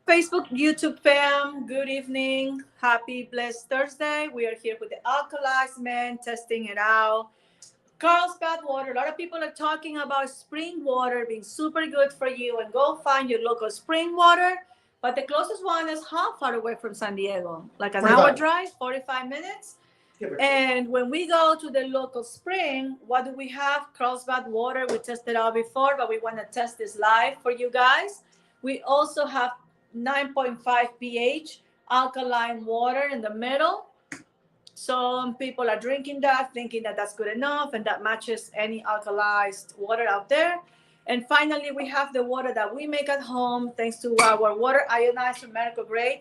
Facebook, YouTube fam, good evening. Happy blessed Thursday. We are here with the Alkalized Man, testing it out. Carlsbad water. A lot of people are talking about spring water being super good for you, and go find your local spring water. But the closest one is how far away from San Diego? Like an 45. hour drive, 45 minutes? And when we go to the local spring, what do we have? Carlsbad water. We tested out before, but we want to test this live for you guys. We also have 9.5 pH alkaline water in the middle. Some people are drinking that, thinking that that's good enough, and that matches any alkalized water out there. And finally, we have the water that we make at home, thanks to our water ionized from medical grade,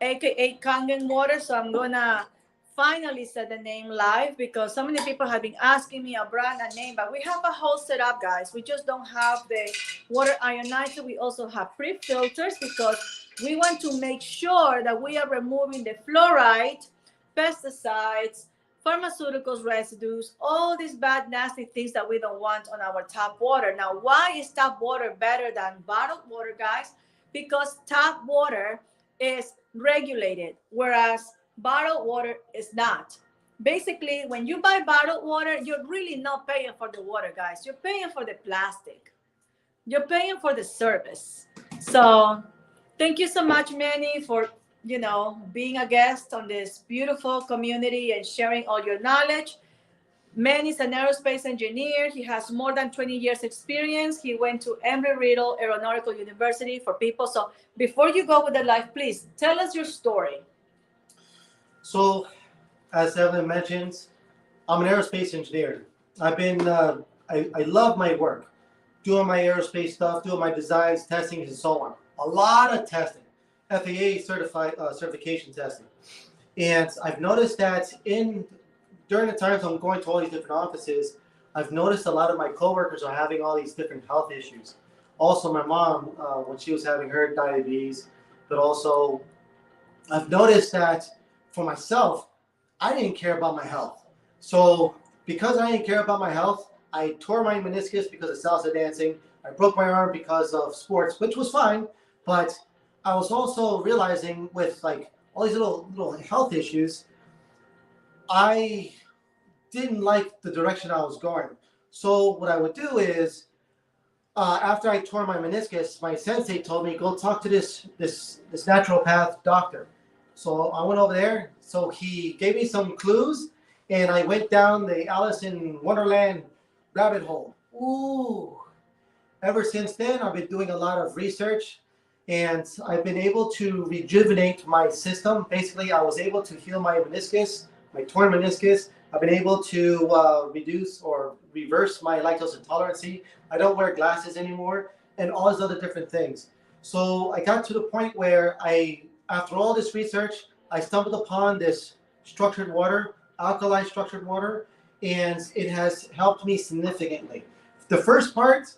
aka Kangen water. So I'm gonna finally say the name live because so many people have been asking me a brand and name, but we have a whole setup, guys. We just don't have the water ionizer. We also have pre-filters because we want to make sure that we are removing the fluoride, pesticides, pharmaceuticals residues, all these bad, nasty things that we don't want on our tap water. Now, why is tap water better than bottled water, guys? Because tap water is regulated, whereas bottled water is not. Basically, when you buy bottled water, you're really not paying for the water, guys. You're paying for the plastic. You're paying for the service. So thank you so much, Manny, for being a guest on this beautiful community and sharing all your knowledge. Manny's an aerospace engineer. He has more than 20 years experience. He went to Embry-Riddle Aeronautical University for people. So before you go with the life, please tell us your story. So, as Evelyn mentioned, I'm an aerospace engineer. I've been, I love my work, doing my aerospace stuff, doing my designs, testing, and so on. A lot of testing, FAA certification testing. And I've noticed that during the times I'm going to all these different offices, I've noticed a lot of my coworkers are having all these different health issues. Also, my mom, when she was having her diabetes, but also I've noticed that for myself, I didn't care about my health. So because I didn't care about my health, I tore my meniscus because of salsa dancing. I broke my arm because of sports, which was fine. But I was also realizing with like all these little health issues, I didn't like the direction I was going. So what I would do is, after I tore my meniscus, my sensei told me, go talk to this naturopath doctor. So I went over there. So he gave me some clues, and I went down the Alice in Wonderland rabbit hole. Ooh. Ever since then, I've been doing a lot of research, and I've been able to rejuvenate my system. Basically, I was able to heal my meniscus, my torn meniscus. I've been able to reduce or reverse my lactose intolerance. I don't wear glasses anymore, and all these other different things. So I got to the point where after all this research, I stumbled upon this structured water, alkaline structured water, and it has helped me significantly. The first part,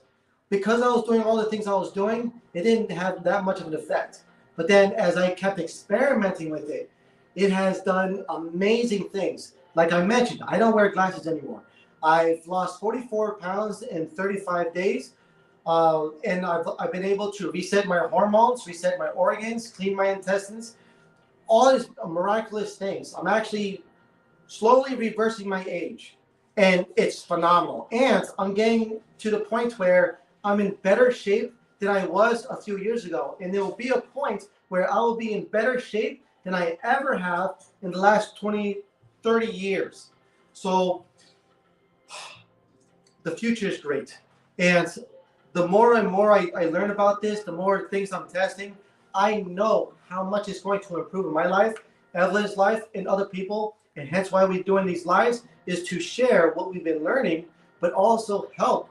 because I was doing all the things I was doing, it didn't have that much of an effect. But then as I kept experimenting with it, it has done amazing things. Like I mentioned, I don't wear glasses anymore. I've lost 44 pounds in 35 days. And I've been able to reset my hormones, reset my organs, clean my intestines, all these miraculous things. I'm actually slowly reversing my age, and it's phenomenal. And I'm getting to the point where I'm in better shape than I was a few years ago. And there will be a point where I will be in better shape than I ever have in the last 20, 30 years. So the future is great. And the more and more I learn about this, the more things I'm testing, I know how much it's going to improve in my life, Evelyn's life, and other people. And hence why we're doing these lives is to share what we've been learning, but also help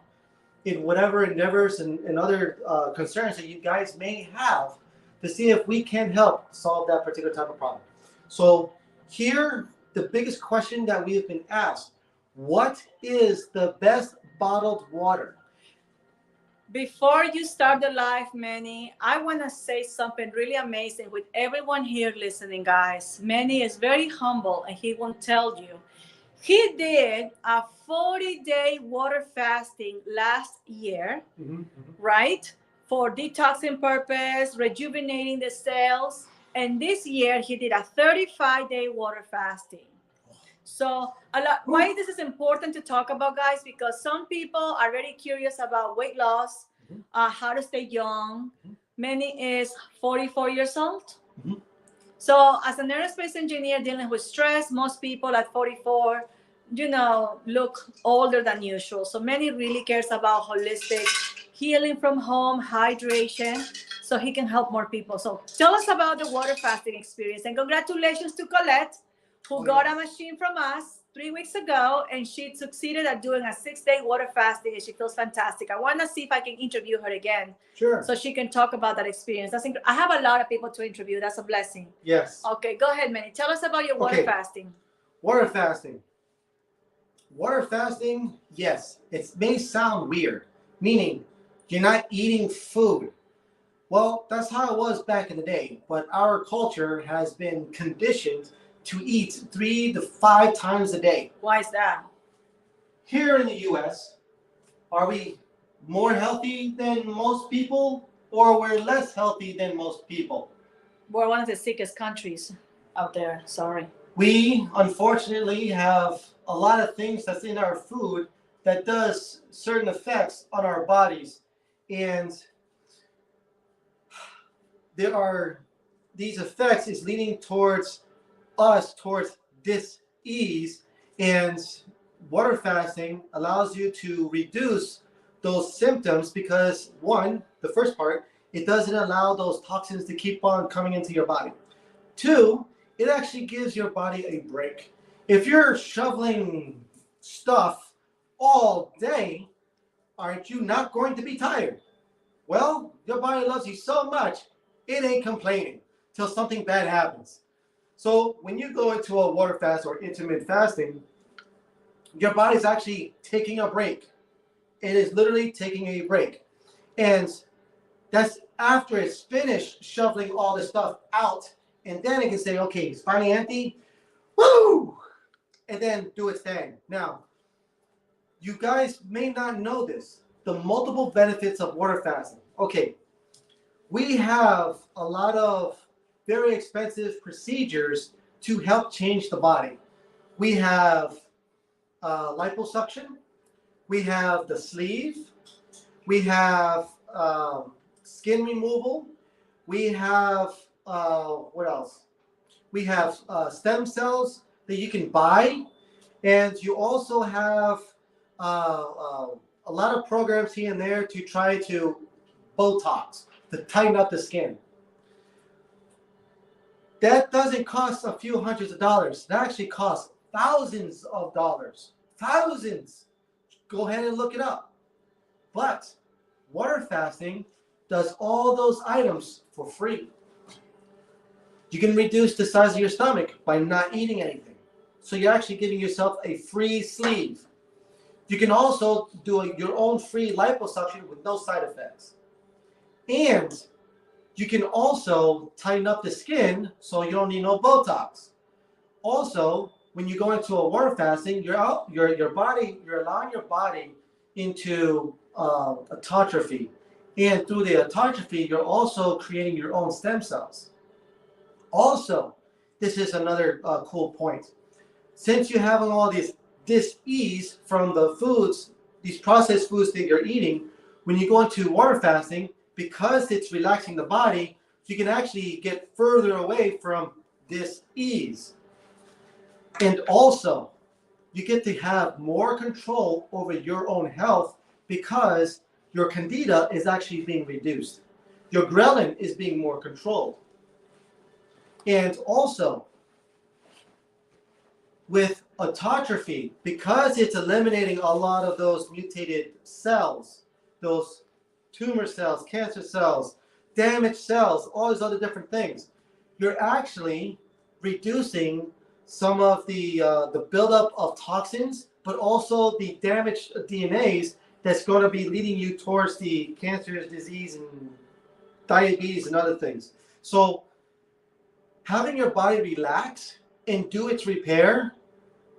in whatever endeavors and other concerns that you guys may have to see if we can help solve that particular type of problem. So here, the biggest question that we have been asked, what is the best bottled water? Before you start the live, Manny, I want to say something really amazing with everyone here listening, guys. Manny is very humble, and he won't tell you. He did a 40-day water fasting last year, right? for detoxing purpose, rejuvenating the cells. And this year he did a 35-day water fasting. So why this is important to talk about, guys, because some people are very curious about weight loss, how to stay young. Many is 44 years old. So as an aerospace engineer dealing with stress, most people at 44, look older than usual. So many really cares about holistic healing from home, hydration, so he can help more people. So tell us about the water fasting experience, and congratulations to Colette, who got a machine from us 3 weeks ago, and she succeeded at doing a 6-day water fasting, and she feels fantastic. I want to see if I can interview her again. Sure. So she can talk about that experience. I have a lot of people to interview. That's a blessing. Yes. Okay, go ahead, Manny. Tell us about your water fasting. Water fasting. Water fasting, yes, it may sound weird, meaning you're not eating food. Well, that's how it was back in the day, but our culture has been conditioned to eat 3 to 5 times a day. Why is that? Here in the U.S., are we more healthy than most people, or we're less healthy than most people? We're one of the sickest countries out there. Sorry. We, unfortunately, have a lot of things that's in our food that does certain effects on our bodies. And there are these effects is leading towards dis-ease, and water fasting allows you to reduce those symptoms because, one, the first part, it doesn't allow those toxins to keep on coming into your body. 2, it actually gives your body a break. If you're shoveling stuff all day, aren't you not going to be tired? Well, your body loves you so much, it ain't complaining till something bad happens. So when you go into a water fast or intermittent fasting, your body's actually taking a break. It is literally taking a break. And that's after it's finished shoveling all this stuff out. And then it can say, okay, it's finally empty. Woo! And then do its thing. Now, you guys may not know this. The multiple benefits of water fasting. Okay, we have a lot of very expensive procedures to help change the body. We have liposuction. We have the sleeve. We have skin removal. We have, what else? We have stem cells that you can buy. And you also have a lot of programs here and there to try to Botox, to tighten up the skin. That doesn't cost a few hundreds of dollars. That actually costs thousands of dollars. Thousands. Go ahead and look it up. But water fasting does all those items for free. You can reduce the size of your stomach by not eating anything. So you're actually giving yourself a free sleeve. You can also do your own free liposuction with no side effects. And you can also tighten up the skin so you don't need no Botox. Also, when you go into a water fasting, you're allowing your body into autotrophy. And through the autotrophy, you're also creating your own stem cells. Also, this is another cool point. Since you're having all this dis-ease from the foods, these processed foods that you're eating, when you go into water fasting, because it's relaxing the body, you can actually get further away from dis-ease. And also, you get to have more control over your own health because your candida is actually being reduced. Your ghrelin is being more controlled. And also, with autotrophy, because it's eliminating a lot of those mutated cells, those tumor cells, cancer cells, damaged cells, all these other different things, you're actually reducing some of the buildup of toxins, but also the damaged DNAs that's going to be leading you towards the cancerous disease and diabetes and other things. So having your body relax and do its repair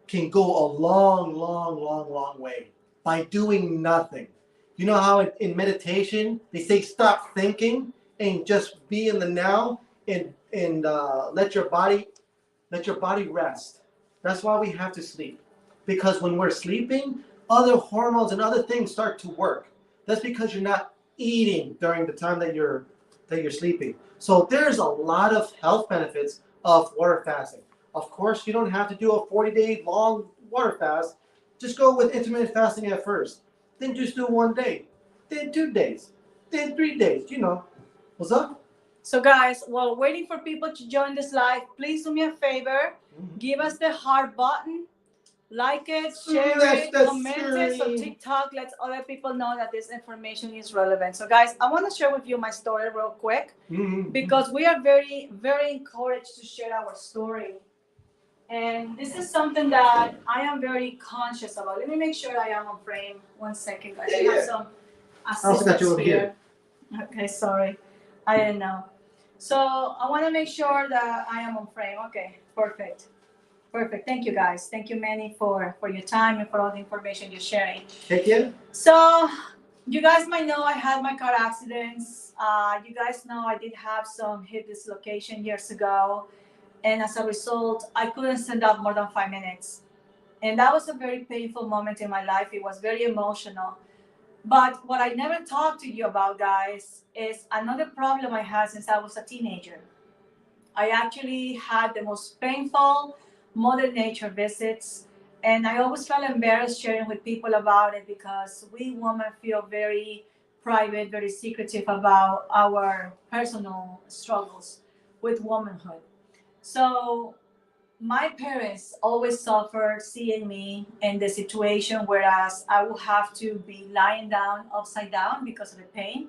can go a long, long, long, long way by doing nothing. You know how in meditation they say stop thinking and just be in the now and let your body rest. That's why we have to sleep. Because when we're sleeping, other hormones and other things start to work. That's because you're not eating during the time that you're sleeping. So there's a lot of health benefits of water fasting. Of course, you don't have to do a 40-day long water fast. Just go with intermittent fasting at first. Then just do 1 day. Then 2 days. Then 3 days. What's up? So, guys, while waiting for people to join this live, please do me a favor. Give us the heart button, like it, share it, comment it, so TikTok lets other people know that this information is relevant. So, guys, I want to share with you my story real quick because we are very, very encouraged to share our story. And this is something that I am very conscious about. Let me make sure I am on frame. 1 second, guys. I have some assistance here. Okay, sorry. I didn't know. So I want to make sure that I am on frame. Okay, perfect. Perfect. Thank you, guys. Thank you, Manny, for your time and for all the information you're sharing. Thank you. So you guys might know I had my car accidents. You guys know I did have some hip dislocation years ago. And as a result, I couldn't stand up more than 5 minutes. And that was a very painful moment in my life. It was very emotional. But what I never talked to you about, guys, is another problem I had since I was a teenager. I actually had the most painful Mother Nature visits, and I always felt embarrassed sharing with people about it because we women feel very private, very secretive about our personal struggles with womanhood. So my parents always suffered seeing me in the situation, whereas I will have to be lying down upside down because of the pain.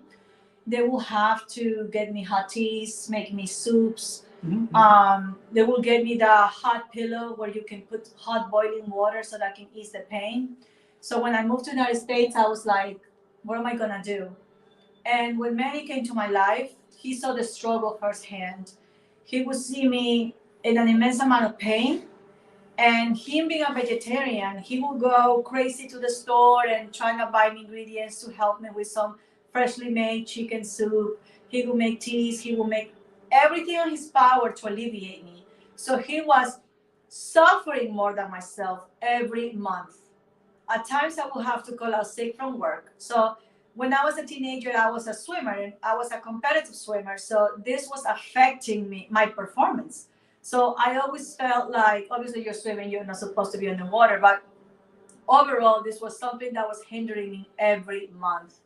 They will have to get me hot teas, make me soups. They will get me the hot pillow where you can put hot boiling water so that I can ease the pain. So when I moved to the United States, I was like, what am I gonna do? And when Manny came to my life, he saw the struggle firsthand. He would see me in an immense amount of pain. And him being a vegetarian, he would go crazy to the store and trying to buy me ingredients to help me with some freshly made chicken soup. He would make teas. He would make everything on his power to alleviate me. So he was suffering more than myself every month. At times, I would have to call out sick from work. So when I was a teenager, I was a swimmer and I was a competitive swimmer. So this was affecting me, my performance. So I always felt like, obviously, you're swimming, you're not supposed to be in the water, but overall, this was something that was hindering me every month.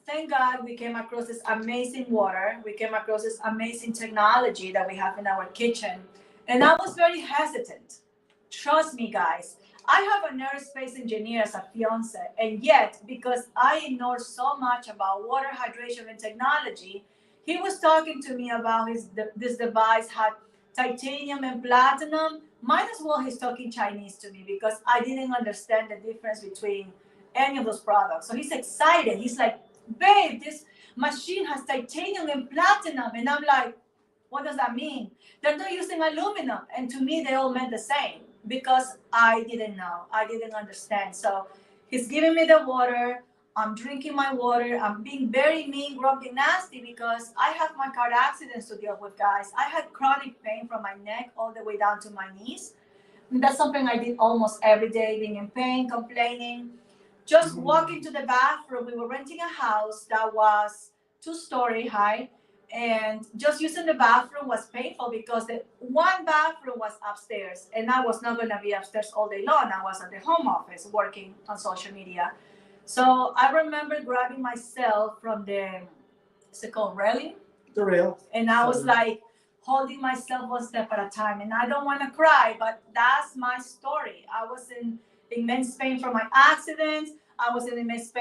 Thank God we came across this amazing water. We came across this amazing technology that we have in our kitchen. And I was very hesitant. Trust me, guys. I have an aerospace engineer as a fiance, and yet, because I ignored so much about water, hydration, and technology, he was talking to me about this device had titanium and platinum. Might as well he's talking Chinese to me because I didn't understand the difference between any of those products. So he's excited. He's like, babe, this machine has titanium and platinum. And I'm like, what does that mean? They're not using aluminum. And to me, they all meant the same because I didn't know. I didn't understand. So he's giving me the water. I'm drinking my water. I'm being very mean, grumpy, nasty because I have my car accidents to deal with, guys. I had chronic pain from my neck all the way down to my knees. And that's something I did almost every day, being in pain, complaining. Just walking to the bathroom. We were renting a house that was 2-story high. And just using the bathroom was painful because the one bathroom was upstairs. And I was not going to be upstairs all day long. I was at the home office working on social media. So I remember grabbing myself from the, is it called railing? The rail. And I was like holding myself one step at a time. And I don't want to cry, but that's my story. I was in immense pain from my accidents. I was in immense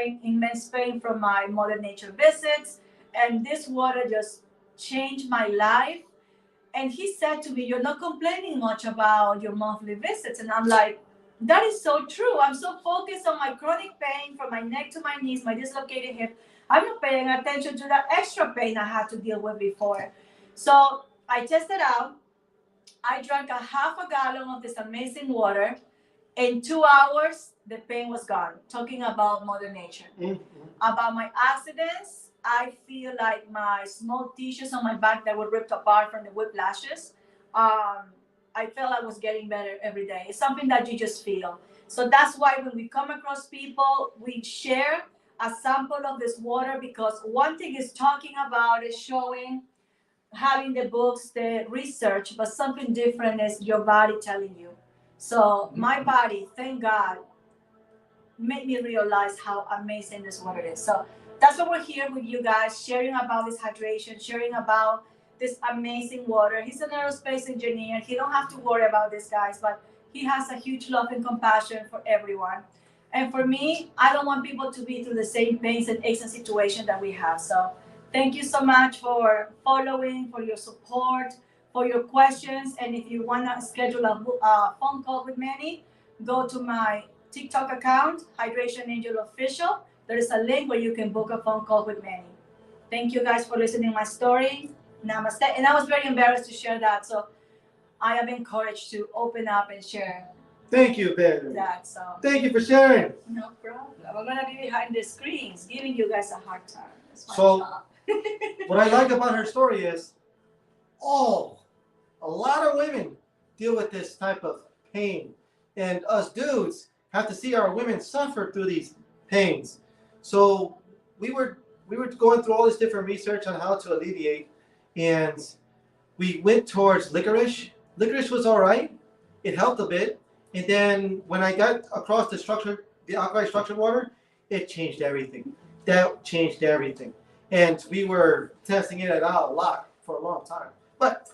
pain from my Mother Nature visits. And this water just changed my life. And he said to me, you're not complaining much about your monthly visits. And I'm like, that is so true. I'm so focused on my chronic pain from my neck to my knees, my dislocated hip. I'm not paying attention to that extra pain I had to deal with before. So I tested out. I drank a half a gallon of this amazing water. In 2 hours, the pain was gone. Talking about Mother Nature. Mhm. About my accidents, I feel like my small tissues on my back that were ripped apart from the whiplashes. I felt I was getting better every day. It's something that you just feel. So that's why when we come across people, we share a sample of this water, because one thing is talking about it, showing, having the books, the research, but something different is your body telling you. So my body, thank God, made me realize how amazing this water is. So that's what we're here with you guys, sharing about this hydration, sharing about this amazing water. He's an aerospace engineer. He don't have to worry about this, guys, but he has a huge love and compassion for everyone. And for me, I don't want people to be through the same pains and aches and situations that we have. So thank you so much for following, for your support, for your questions. And if you want to schedule a phone call with Manny, go to my TikTok account, Hydration Angel Official. There is a link where you can book a phone call with Manny. Thank you guys for listening to my story. Namaste. And I was very embarrassed to share that. So I am encouraged to open up and share. Thank you, Ben. That. So thank you for sharing. No problem. I'm gonna be behind the screens, giving you guys a hard time. That's my So, job. what I like about her story is, a lot of women deal with this type of pain, and us dudes have to see our women suffer through these pains. So we were going through all this different research on how to alleviate, and we went towards licorice. Licorice was all right; it helped a bit. And then when I got across the alkaline structured water, it changed everything. That changed everything. And we were testing it out a lot for a long time. But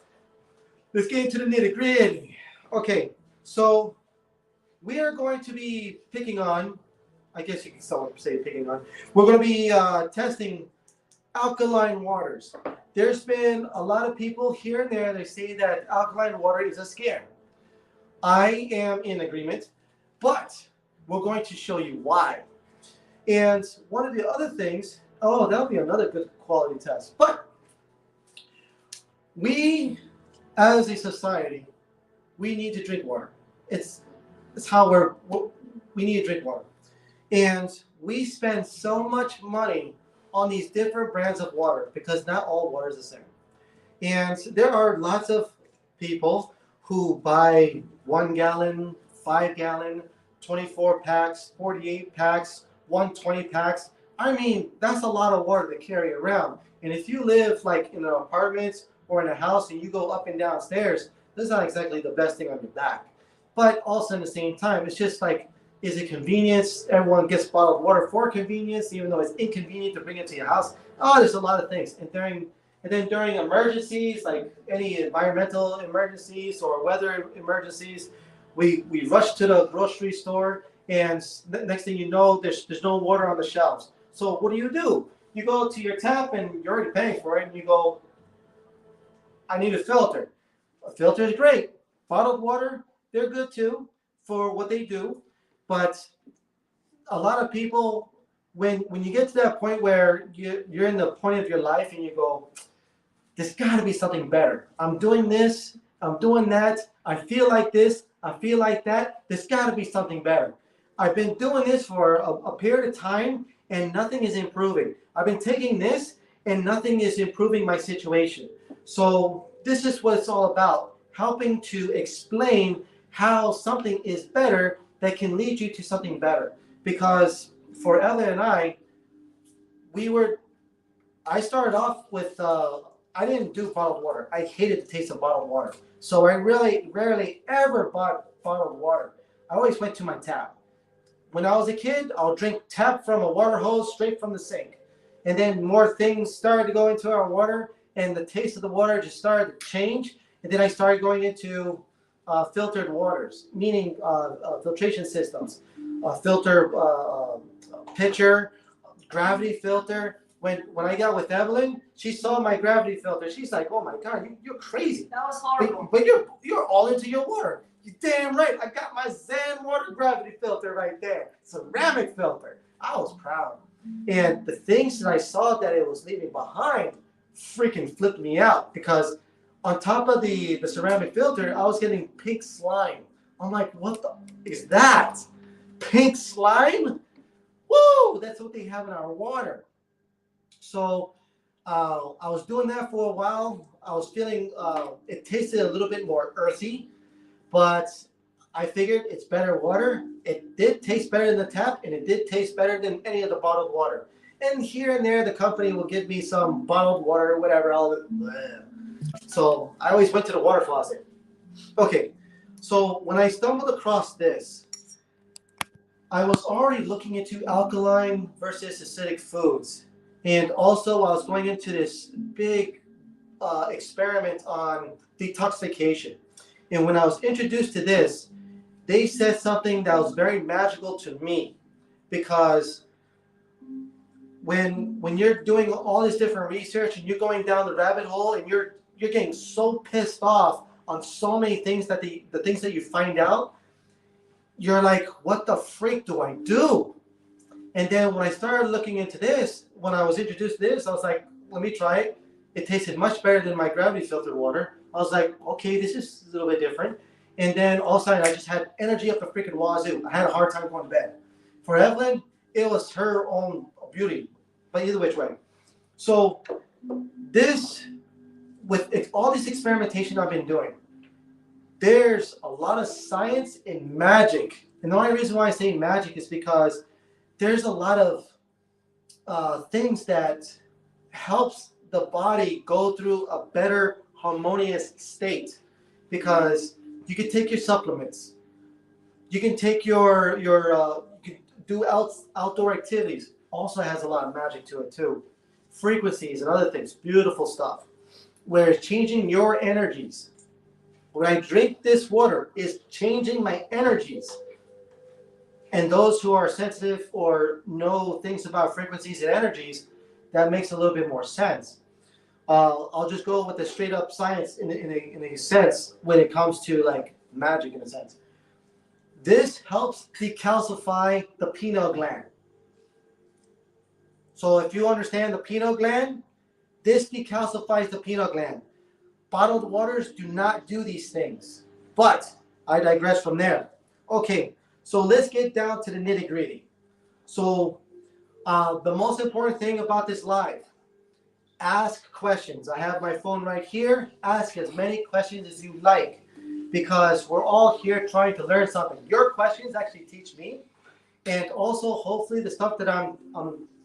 let's get into the nitty gritty. Okay, so we are going to be picking on, I guess you can say picking on, we're going to be testing alkaline waters. There's been a lot of people here and there that say that alkaline water is a scam. I am in agreement, but we're going to show you why. And one of the other things, that'll be another good quality test. But we, as a society, we need to drink water. It's how we need to drink water. And we spend so much money on these different brands of water because not all water is the same. And there are lots of people who buy 1 gallon, 5 gallon, 24 packs, 48 packs, 120 packs. I mean, that's a lot of water to carry around. And if you live like in an apartment or in a house and you go up and down stairs, that's not exactly the best thing on your back. But also at the same time, it's just like, is it convenience? Everyone gets bottled water for convenience, even though it's inconvenient to bring it to your house. There's a lot of things. And then during emergencies, like any environmental emergencies or weather emergencies, we rush to the grocery store, and next thing you know, there's no water on the shelves. So what do? You go to your tap, and you're already paying for it, and you go, I need a filter. A filter is great. Bottled water, they're good too for what they do. But a lot of people, when you get to that point where you're in the point of your life and you go, there's got to be something better. I'm doing this. I'm doing that. I feel like this. I feel like that. There's got to be something better. I've been doing this for a period of time and nothing is improving. I've been taking this and nothing is improving my situation. So this is what it's all about, helping to explain how something is better that can lead you to something better. Because for Ella and I started off with, I didn't do bottled water. I hated the taste of bottled water. So I really rarely ever bought bottled water. I always went to my tap. When I was a kid, I'll drink tap from a water hose straight from the sink. And then more things started to go into our water, and the taste of the water just started to change. And then I started going into filtered waters, meaning filtration systems, filter pitcher, gravity filter. When I got with Evelyn, she saw my gravity filter. She's like, "Oh my God, you're crazy." That was horrible. But you're all into your water. You're damn right. I got my Zen water gravity filter right there. Ceramic filter. I was proud. And the things that I saw that it was leaving behind freaking flipped me out, because on top of the ceramic filter, I was getting pink slime. I'm like, what the is that? pink slime. Woo! That's what they have in our water. So I was doing that for a while. I was feeling it tasted a little bit more earthy, but I figured it's better water. It did taste better than the tap, and it did taste better than any of the bottled water. And here and there, the company will give me some bottled water or whatever. So I always went to the water faucet. Okay, so when I stumbled across this, I was already looking into alkaline versus acidic foods. And also, I was going into this big experiment on detoxification. And when I was introduced to this, they said something that was very magical to me, because when you're doing all this different research and you're going down the rabbit hole and you're getting so pissed off on so many things that the things that you find out, you're like, what the freak do I do? And then when I started looking into this, when I was introduced to this, I was like, let me try it. It tasted much better than my gravity filtered water. I was like, okay, this is a little bit different. And then all of a sudden, I just had energy up the freaking wazoo. I had a hard time going to bed. For Evelyn, it was her own beauty, but either which way. So this, with all this experimentation I've been doing, there's a lot of science and magic. And the only reason why I say magic is because there's a lot of things that helps the body go through a better harmonious state. Because you can take your supplements, you can take your you can do outdoor activities. Also has a lot of magic to it too. Frequencies and other things, beautiful stuff. Where it's changing your energies. When I drink this water, it's changing my energies. And those who are sensitive or know things about frequencies and energies, that makes a little bit more sense. I'll just go with the straight up science in a sense when it comes to like magic in a sense. This helps decalcify the pineal gland. So if you understand the pineal gland, this decalcifies the pineal gland. Bottled waters do not do these things. But I digress from there. Okay, so let's get down to the nitty gritty. So the most important thing about this live, ask questions. I have my phone right here. Ask as many questions as you like, because we're all here trying to learn something. Your questions actually teach me, and also hopefully the stuff that I'm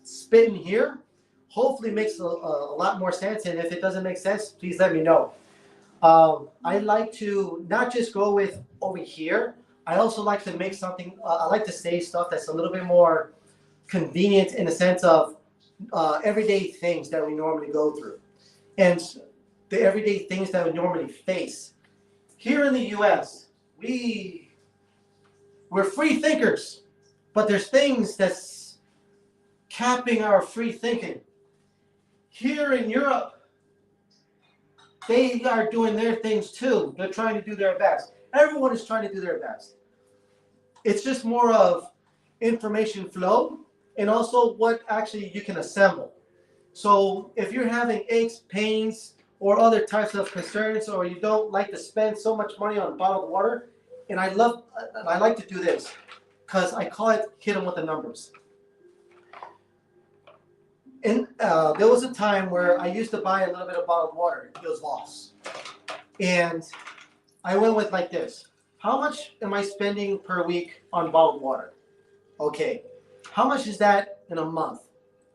spitting here hopefully makes a lot more sense. And if it doesn't make sense, please let me know. I like to not just go with over here. I also like to make something. I like to say stuff that's a little bit more convenient in the sense of everyday things that we normally go through, and the everyday things that we normally face. Here in the U.S., we're free thinkers, but there's things that's capping our free thinking. Here in Europe, they are doing their things too. They're trying to do their best. Everyone is trying to do their best. It's just more of information flow and also what actually you can assemble. So if you're having aches, pains, or other types of concerns, or you don't like to spend so much money on bottled water, and I like to do this because I call it hit them with the numbers. And there was a time where I used to buy a little bit of bottled water. It was lost. And I went with like this. How much am I spending per week on bottled water? Okay. How much is that in a month?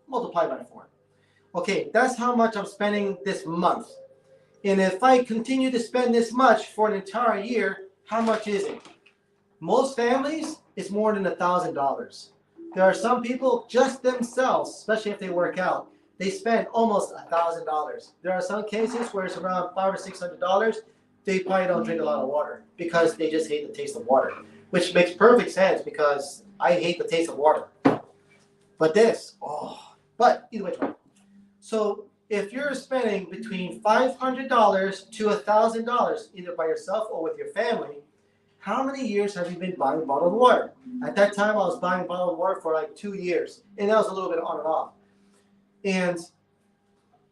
Multiply by 4. Okay, that's how much I'm spending this month. And if I continue to spend this much for an entire year, how much is it? Most families, it's more than $1,000. There are some people just themselves, especially if they work out, they spend almost $1,000. There are some cases where it's around $500 or $600. They probably don't drink a lot of water because they just hate the taste of water, which makes perfect sense because I hate the taste of water. But but either way. So if you're spending between $500 to $1,000, either by yourself or with your family, how many years have you been buying bottled water? At that time, I was buying bottled water for like 2 years, and that was a little bit on and off. And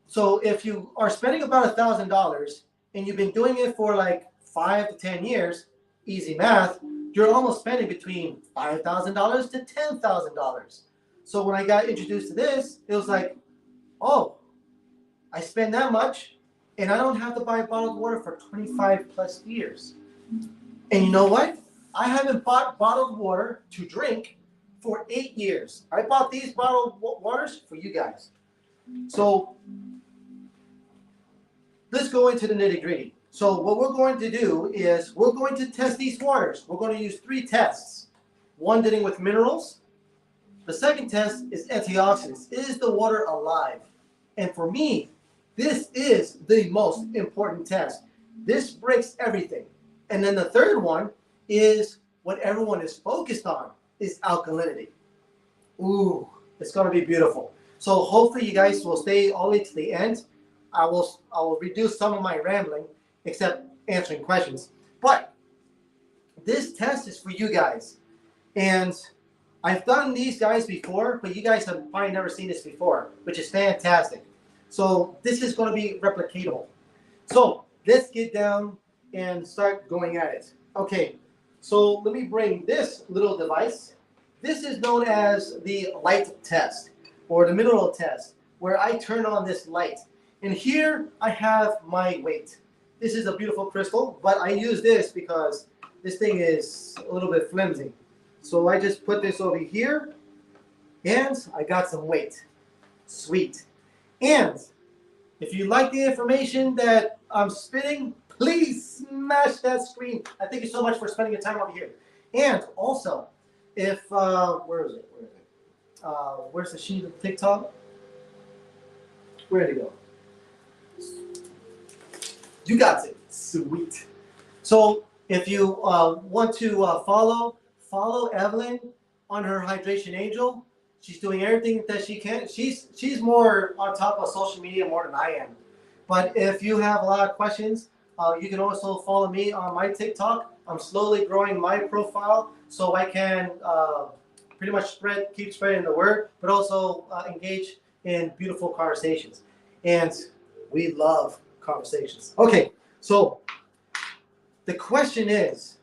so if you are spending about $1,000 and you've been doing it for like 5 to 10 years, easy math, you're almost spending between $5,000 to $10,000. So when I got introduced to this, it was like, oh, I spend that much and I don't have to buy bottled water for 25 plus years. And you know what? I haven't bought bottled water to drink for 8 years. I bought these bottled waters for you guys. So let's go into the nitty gritty. So what we're going to do is we're going to test these waters. We're going to use 3 tests. One dealing with minerals. The second test is antioxidants. Is the water alive? And for me, this is the most important test. This breaks everything. And then the third one is what everyone is focused on, is alkalinity. Ooh, it's going to be beautiful. So hopefully you guys will stay all the way to the end. I will reduce some of my rambling, except answering questions. But this test is for you guys. And I've done these guys before, but you guys have probably never seen this before, which is fantastic. So this is going to be replicatable. So let's get down and start going at it. Okay, so let me bring this little device. This is known as the light test or the mineral test, where I turn on this light. And here I have my weight. This is a beautiful crystal, but I use this because this thing is a little bit flimsy. So I just put this over here, and I got some weight. Sweet. And if you like the information that I'm spitting, please smash that screen. I thank you so much for spending your time over here. And also, if, where is it? Where's the sheet of TikTok? Where'd it go? You got it. Sweet. So if you want to follow Evelyn on her Hydration Angel. She's doing everything that she can. She's more on top of social media more than I am. But if you have a lot of questions, you can also follow me on my TikTok. I'm slowly growing my profile so I can pretty much keep spreading the word, but also engage in beautiful conversations. And we love conversations. Okay, so the question is,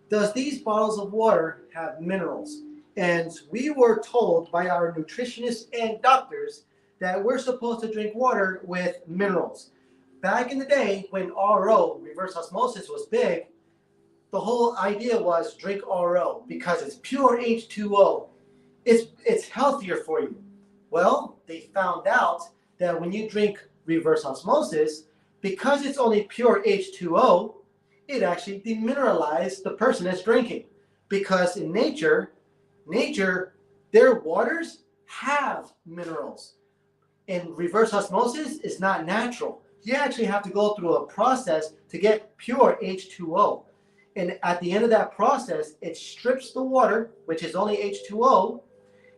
does these bottles of water have minerals? And we were told by our nutritionists and doctors that we're supposed to drink water with minerals. Back in the day when RO, reverse osmosis, was big, the whole idea was drink RO because it's pure H2O. It's healthier for you. Well, they found out that when you drink reverse osmosis, because it's only pure H2O, it actually demineralizes the person that's drinking. Because in nature, their waters have minerals. And reverse osmosis is not natural. You actually have to go through a process to get pure H2O. And at the end of that process, it strips the water, which is only H2O.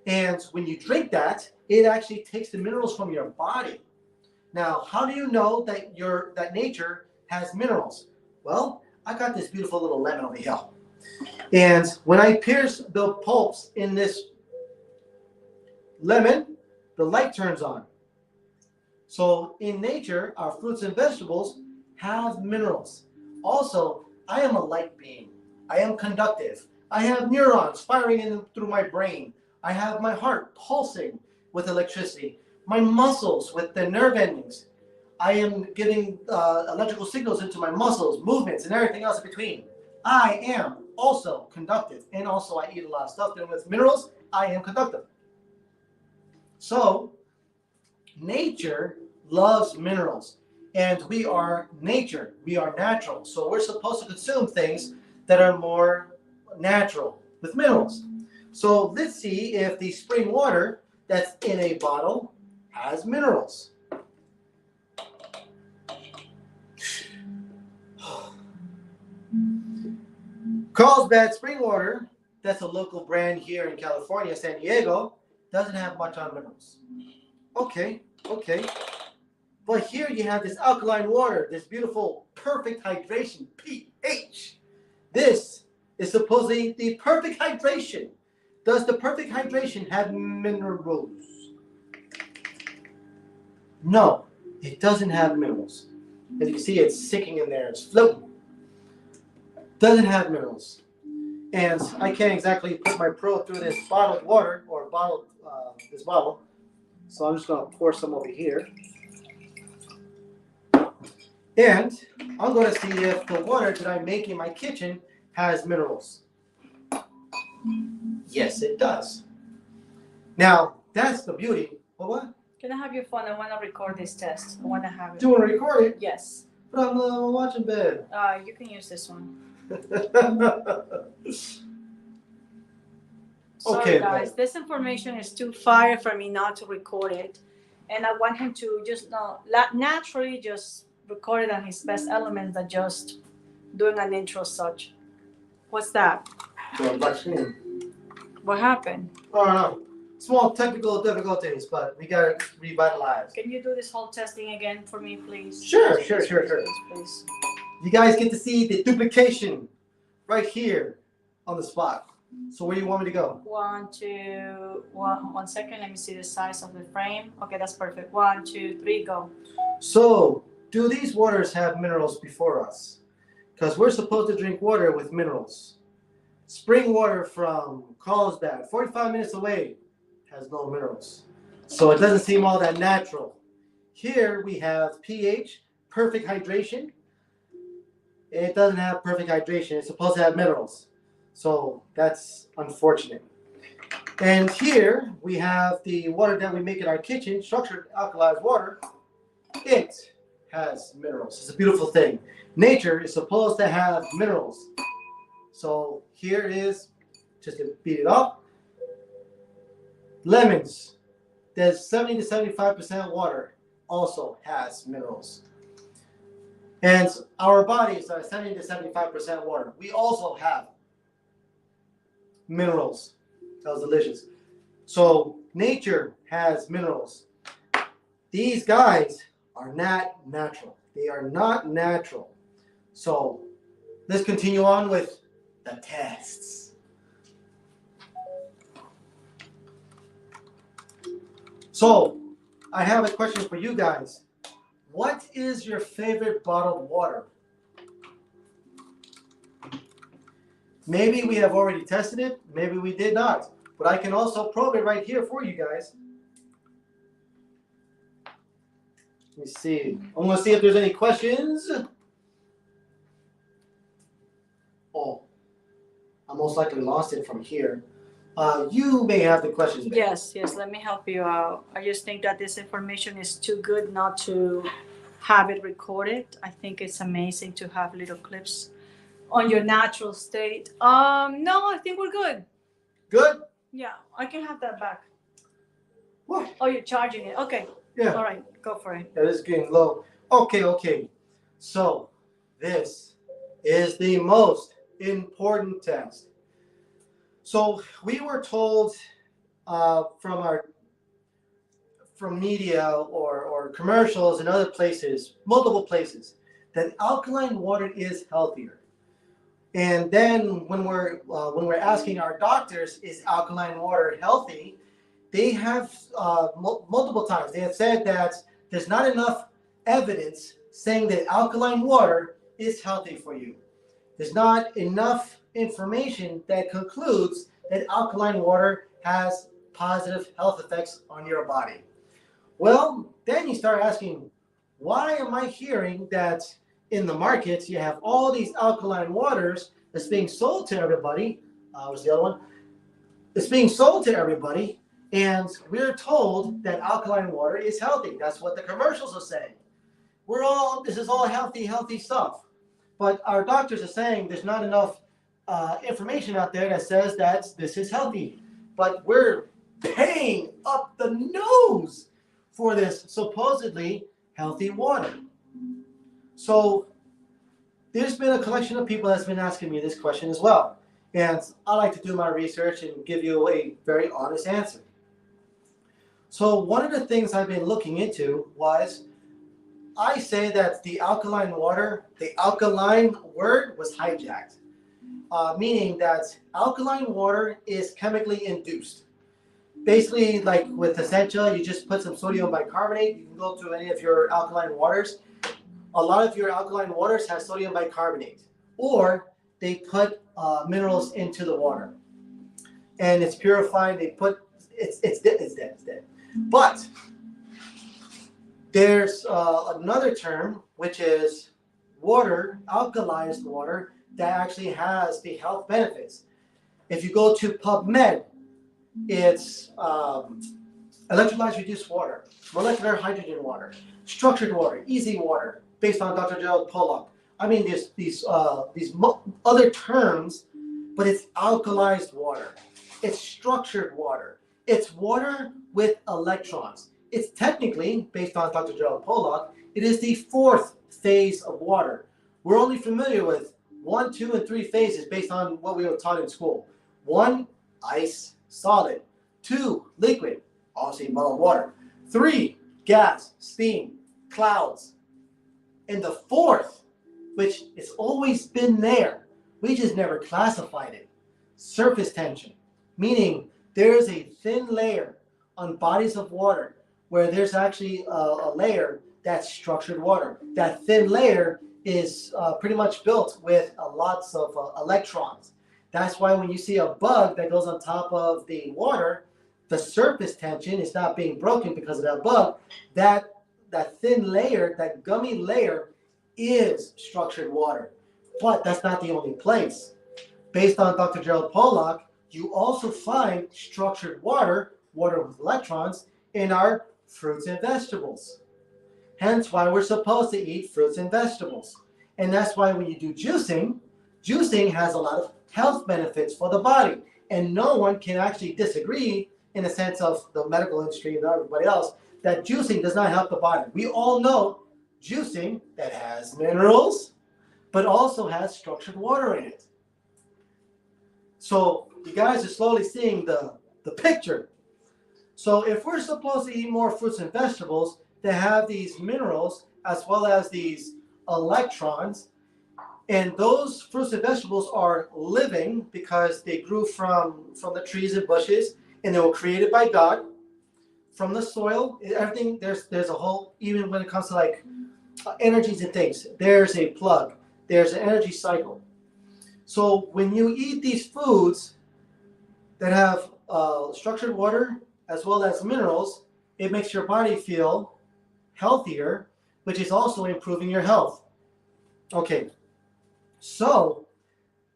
And when you drink that, it actually takes the minerals from your body. Now, how do you know that nature has minerals? Well, I got this beautiful little lemon over here. And when I pierce the pulps in this lemon, the light turns on. So in nature, our fruits and vegetables have minerals. Also, I am a light being. I am conductive. I have neurons firing in through my brain. I have my heart pulsing with electricity. My muscles with the nerve endings. I am giving electrical signals into my muscles, movements, and everything else in between. I am also conductive, and also I eat a lot of stuff dealing with minerals. I am conductive. So, nature loves minerals, and we are nature. We are natural. So we're supposed to consume things that are more natural with minerals. So let's see if the spring water that's in a bottle has minerals. Carlsbad spring water, that's a local brand here in California, San Diego, doesn't have much on minerals. Okay. But here you have this alkaline water, this beautiful, perfect hydration, pH. This is supposedly the perfect hydration. Does the perfect hydration have minerals? No, it doesn't have minerals. As you can see, it's sinking in there, it's floating. Doesn't have minerals. And I can't exactly put my probe through this bottled water or this bottle. So I'm just going to pour some over here. And I'm going to see if the water that I make in my kitchen has minerals. Yes, it does. Now, that's the beauty. What? Can I have your phone? I want to record this test. I want to have it. Do you want to record it? Yes. But I'm watching bed. You can use this one. Sorry, Okay, guys. This information is too fire for me not to record it. And I want him to just naturally just record it on his best elements than just doing an intro such. What's that? What happened? I don't know. Small technical difficulties, but we got to revitalize. Can you do this whole testing again for me, please? Sure. Please. You guys get to see the duplication right here on the spot. So where do you want me to go? 1, 2, 1 second. Let me see the size of the frame. Okay, that's perfect. 1, 2, 3, go. So, do these waters have minerals before us? Because we're supposed to drink water with minerals. Spring water from Carlsbad, 45 minutes away, has no minerals. So it doesn't seem all that natural. Here we have pH, perfect hydration. It doesn't have perfect hydration. It's supposed to have minerals. So that's unfortunate. And here we have the water that we make in our kitchen, structured alkalized water. It has minerals. It's a beautiful thing. Nature is supposed to have minerals. So here it is, just to beat it up. Lemons, there's 70 to 75% water, also has minerals. And our bodies are 70 to 75% water. We also have minerals. That was delicious. So nature has minerals. These guys are not natural. They are not natural. So let's continue on with the tests. So I have a question for you guys. What is your favorite bottled water? Maybe we have already tested it. Maybe we did not. But I can also probe it right here for you guys. Let me see. I'm going to see if there's any questions. Oh, I most likely lost it from here. You may have the questions. Yes, let me help you out. I just think that this information is too good not to have it recorded. I think it's amazing to have little clips on your natural state. No, I think we're good. Good? Yeah, I can have that back. What? Oh, you're charging it. Okay. Yeah. All right, go for it. That is getting low. Okay. So this is the most important test. So we were told from media or commercials and other places, multiple places, that alkaline water is healthier. And then when we're asking our doctors, is alkaline water healthy? They have multiple times they have said that there's not enough evidence saying that alkaline water is healthy for you. There's not enough information that concludes that alkaline water has positive health effects on your body. Well, then you start asking, why am I hearing that in the markets you have all these alkaline waters that's being sold to everybody? What's the other one? It's being sold to everybody, and we're told that alkaline water is healthy. That's what the commercials are saying. This is all healthy stuff. But our doctors are saying there's not enough information out there that says that this is healthy. But we're paying up the nose for this supposedly healthy water. So there's been a collection of people that's been asking me this question as well. And I like to do my research and give you a very honest answer. So one of the things I've been looking into was, I say that the alkaline water, the alkaline word was hijacked, meaning that alkaline water is chemically induced. Basically, like with Essentia, you just put some sodium bicarbonate. You can go to any of your alkaline waters. A lot of your alkaline waters have sodium bicarbonate. Or they put minerals into the water, and it's purified. They put it's dead. It's dead. But there's another term which is water, alkalized water, that actually has the health benefits. If you go to PubMed, it's electrolyzed reduced water, molecular hydrogen water, structured water, easy water, based on Dr. Gerald Pollack. I mean, there's these other terms, but it's alkalized water. It's structured water. It's water with electrons. It's technically, based on Dr. Gerald Pollack, it is the fourth phase of water. We're only familiar with 1, 2, and 3 phases based on what we were taught in school. 1, ice, solid. 2, liquid, obviously muddled water. 3, gas, steam, clouds. And the fourth, which has always been there, we just never classified it, surface tension, meaning there's a thin layer on bodies of water where there's actually a layer that's structured water. That thin layer is pretty much built with lots of electrons. That's why when you see a bug that goes on top of the water, the surface tension is not being broken because of that bug. That thin layer, that gummy layer, is structured water. But that's not the only place. Based on Dr. Gerald Pollack, you also find structured water, water with electrons, in our fruits and vegetables. Hence why we're supposed to eat fruits and vegetables. And that's why when you do juicing, juicing has a lot of health benefits for the body. And no one can actually disagree, in the sense of the medical industry and everybody else, that juicing does not help the body. We all know juicing that has minerals, but also has structured water in it. So you guys are slowly seeing the picture. So if we're supposed to eat more fruits and vegetables that have these minerals as well as these electrons, and those fruits and vegetables are living because they grew from the trees and bushes, and they were created by God from the soil, everything, there's a whole, even when it comes to like energies and things, there's a plug, there's an energy cycle. So when you eat these foods that have structured water as well as minerals, it makes your body feel healthier, which is also improving your health. Okay, so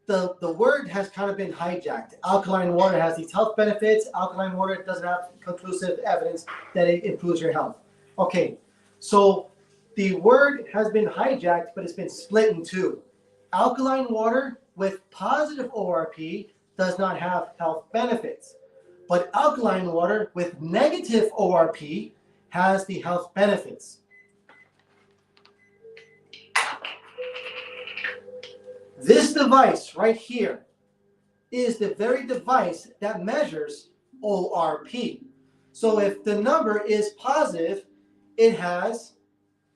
the word has kind of been hijacked. Alkaline water has these health benefits. Alkaline water doesn't have conclusive evidence that it improves your health. Okay, so the word has been hijacked, but it's been split in two. Alkaline water with positive ORP does not have health benefits, but alkaline water with negative ORP has the health benefits. This device right here is the very device that measures ORP. So if the number is positive, it has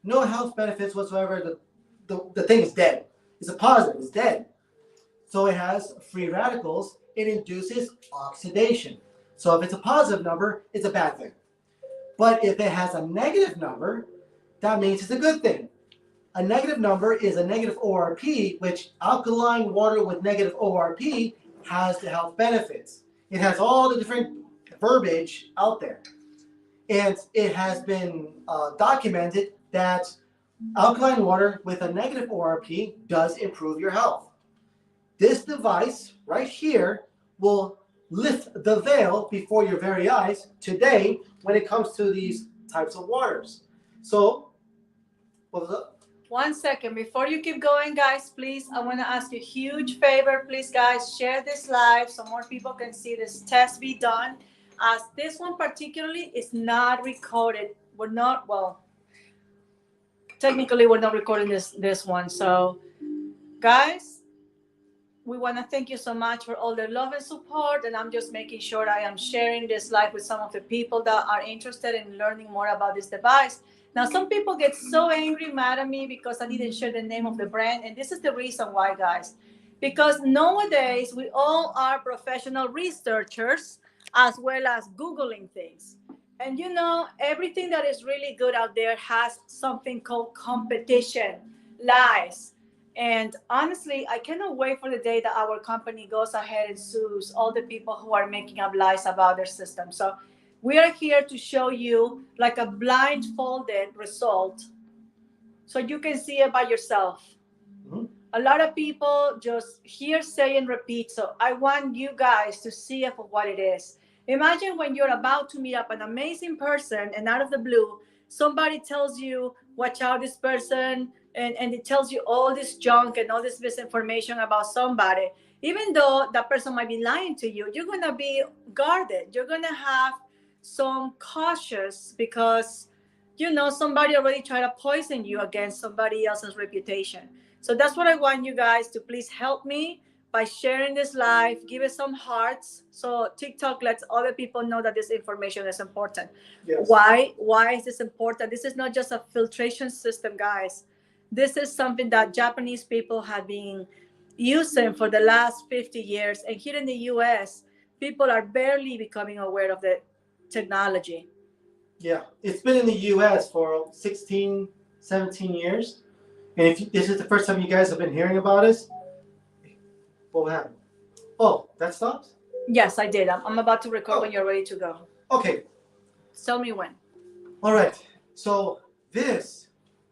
no health benefits whatsoever. The thing is dead. It's a positive, it's dead. So it has free radicals. It induces oxidation. So if it's a positive number, it's a bad thing. But if it has a negative number, that means it's a good thing. A negative number is a negative ORP, which alkaline water with negative ORP has the health benefits. It has all the different verbiage out there. And it has been documented that alkaline water with a negative ORP does improve your health. This device right here will lift the veil before your very eyes today when it comes to these types of waters. So, what was up? 1 second. Before you keep going, guys, please, I want to ask you a huge favor. Please, guys, share this live so more people can see this test be done. As this one particularly is not recorded. We're not, well, technically we're not recording this one. So, guys, we want to thank you so much for all the love and support. And I'm just making sure I am sharing this live with some of the people that are interested in learning more about this device. Now, some people get so angry, mad at me because I didn't share the name of the brand. And this is the reason why, guys. Because nowadays, we all are professional researchers as well as Googling things. And you know, everything that is really good out there has something called competition, lies, And honestly, I cannot wait for the day that our company goes ahead and sues all the people who are making up lies about their system. So we are here to show you like a blindfolded result so you can see it by yourself. Mm-hmm. A lot of people just hear, say, and repeat. So I want you guys to see it for what it is. Imagine when you're about to meet up an amazing person and out of the blue, somebody tells you, watch out this person, and it tells you all this junk and all this misinformation about somebody. Even though that person might be lying to you, you're going to be guarded. You're going to have some cautious because somebody already tried to poison you against somebody else's reputation. So that's what I want you guys to please help me by sharing this live. Give it some hearts so TikTok lets other people know that this information is important. Yes. Why is this important? This is not just a filtration system, guys. This is something that Japanese people have been using for the last 50 years. And here in the US, people are barely becoming aware of the technology. Yeah, it's been in the U.S. for 16, 17 years. And if this is the first time you guys have been hearing about us, what happened? Oh, that stops? Yes, I did. I'm about to record when you're ready to go. Okay. Tell me when. All right. So this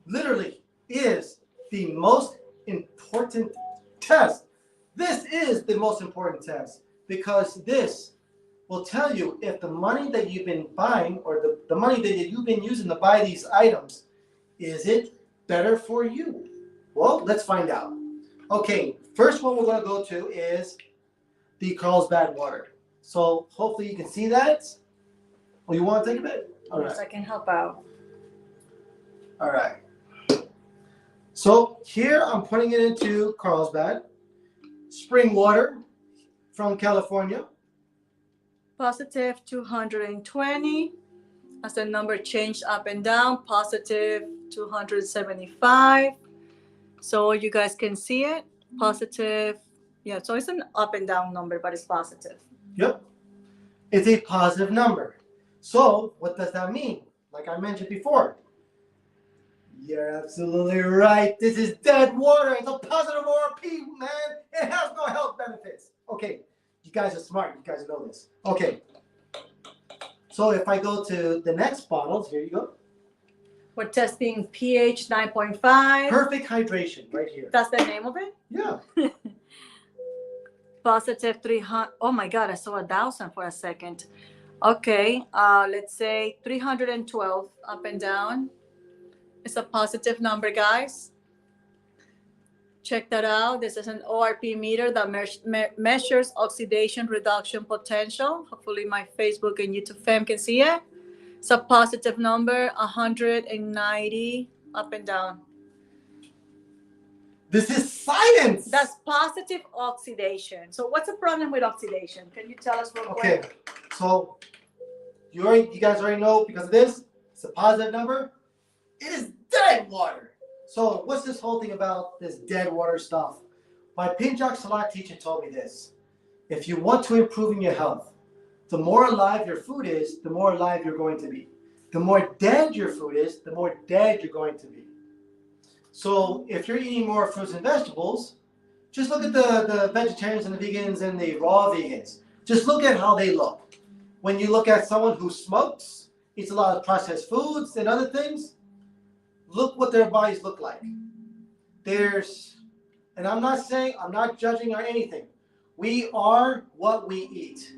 literally is the most important test. This is the most important test because this will tell you if the money that you've been buying or the money that you've been using to buy these items, is it better for you? Well, let's find out. Okay, first one we're going to go to is the Carlsbad water. So hopefully you can see that. Oh, you want to take a bit? All right. Yes, I can help out. All right. So here I'm putting it into Carlsbad. Spring water from California. Positive 220. As the number changed up and down, positive 275. So you guys can see it. Positive. Yeah, so it's an up and down number, but it's positive. Yep. It's a positive number. So what does that mean? Like I mentioned before. You're absolutely right. This is dead water. It's a positive ORP, man. It has no health benefits. Okay. You guys are smart. You guys know this. Okay. So if I go to the next bottles, here you go. We're testing pH 9.5. Perfect hydration right here. That's the name of it? Yeah. Positive 300. Oh my God, I saw 1,000 for a second. Okay. Let's say 312 up and down. It's a positive number, guys. Check that out. This is an ORP meter that measures oxidation reduction potential. Hopefully my Facebook and YouTube fam can see it. It's a positive number, 190 up and down. This is science. That's positive oxidation. So what's the problem with oxidation? Can you tell us real quick? Okay, so you guys already know because of this, it's a positive number. It is dead water. So what's this whole thing about this dead water stuff? My Pinjak Salat teacher told me this. If you want to improve in your health, the more alive your food is, the more alive you're going to be. The more dead your food is, the more dead you're going to be. So if you're eating more fruits and vegetables, just look at the vegetarians and the vegans and the raw vegans. Just look at how they look. When you look at someone who smokes, eats a lot of processed foods and other things, look what their bodies look like. And I'm not judging or anything. We are what we eat.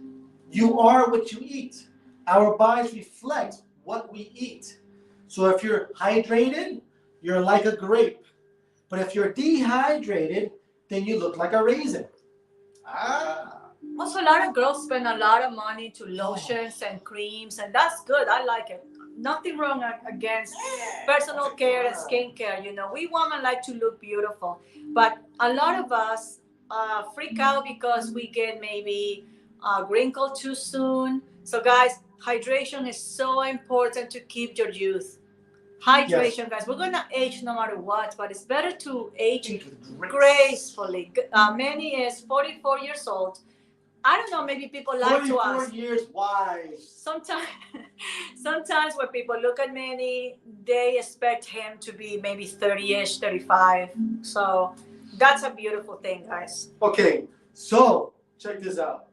You are what you eat. Our bodies reflect what we eat. So if you're hydrated, you're like a grape. But if you're dehydrated, then you look like a raisin. Also, a lot of girls spend a lot of money to lotions and creams, and that's good. I like it. Nothing wrong against personal care and skincare. We women like to look beautiful, but a lot of us freak out because we get maybe wrinkled too soon. So guys, hydration is so important to keep your youth. Hydration, yes. Guys, we're gonna age no matter what, but it's better to age gracefully. Manny is 44 years old. I don't know, maybe people lie to us. 44 years wise. Sometimes when people look at Manny, they expect him to be maybe 30-ish, 35. So That's a beautiful thing, guys. Okay, so check this out.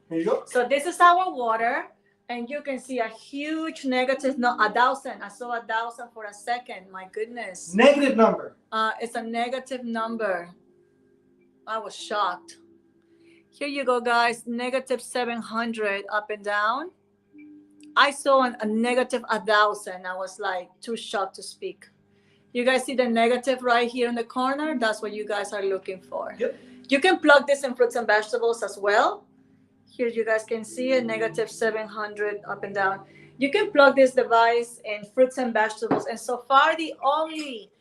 Here you go. So this is our water, and you can see a huge negative, no, 1,000. I saw 1,000 for a second. My goodness. Negative number. It's a negative number. I was shocked. Here you go, guys. Negative 700 up and down. I saw a negative 1,000. I was like too shocked to speak. You guys see the negative right here in the corner? That's what you guys are looking for. Yep. You can plug this in fruits and vegetables as well. Here you guys can see it, negative 700 up and down. You can plug this device in fruits and vegetables. And so far, the only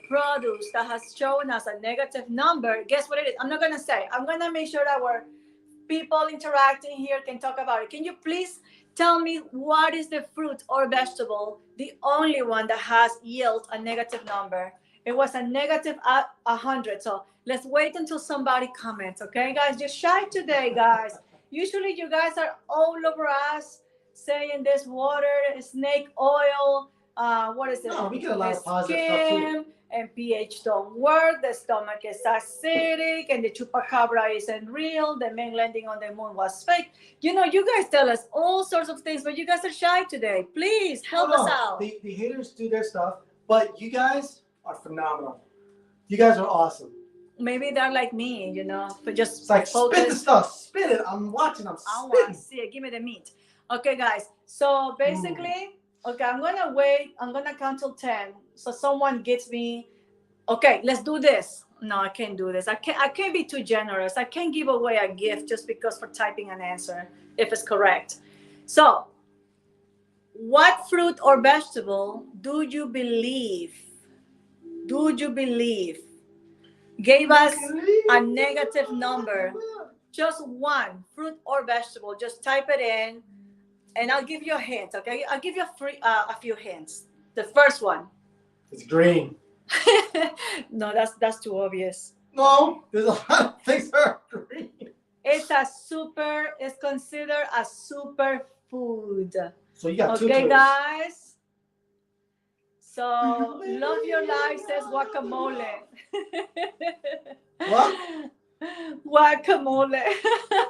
product that has shown us a negative number, guess what it is? I'm not going to say. I'm going to make sure that our people interacting here can talk about it. Can you please tell me what is the fruit or vegetable, the only one that has yield a negative number? It was a negative 100. So let's wait until somebody comments, okay, guys? Just shy today, guys. Usually you guys are all over us saying this water, snake oil, what is it? No, we get a lot of positive stuff too. And pH don't work, the stomach is acidic, and the chupacabra isn't real, the man landing on the moon was fake. You know, you guys tell us all sorts of things, but you guys are shy today. Please help us out. The haters do their stuff, but you guys are phenomenal. You guys are awesome. Maybe they're like me, you know, but just it's like focus. Spit the stuff, spit it. I'm watching, I'm I spitting. want to see it. Give me the meat. Okay, guys. So basically, okay, I'm gonna wait. I'm gonna count till 10. So someone gets me. Okay, let's do this. No, I can't do this. I can't be too generous. I can't give away a gift just because for typing an answer if it's correct. So, what fruit or vegetable do you believe gave us a negative number? Just one fruit or vegetable. Just type it in, and I'll give you a hint. Okay, I'll give you a few hints. The first one. It's green. No, that's too obvious. No, there's a lot of things that are green. It's considered a super food. So you got two okay, choices. guys. So love your life says guacamole. What? Guacamole.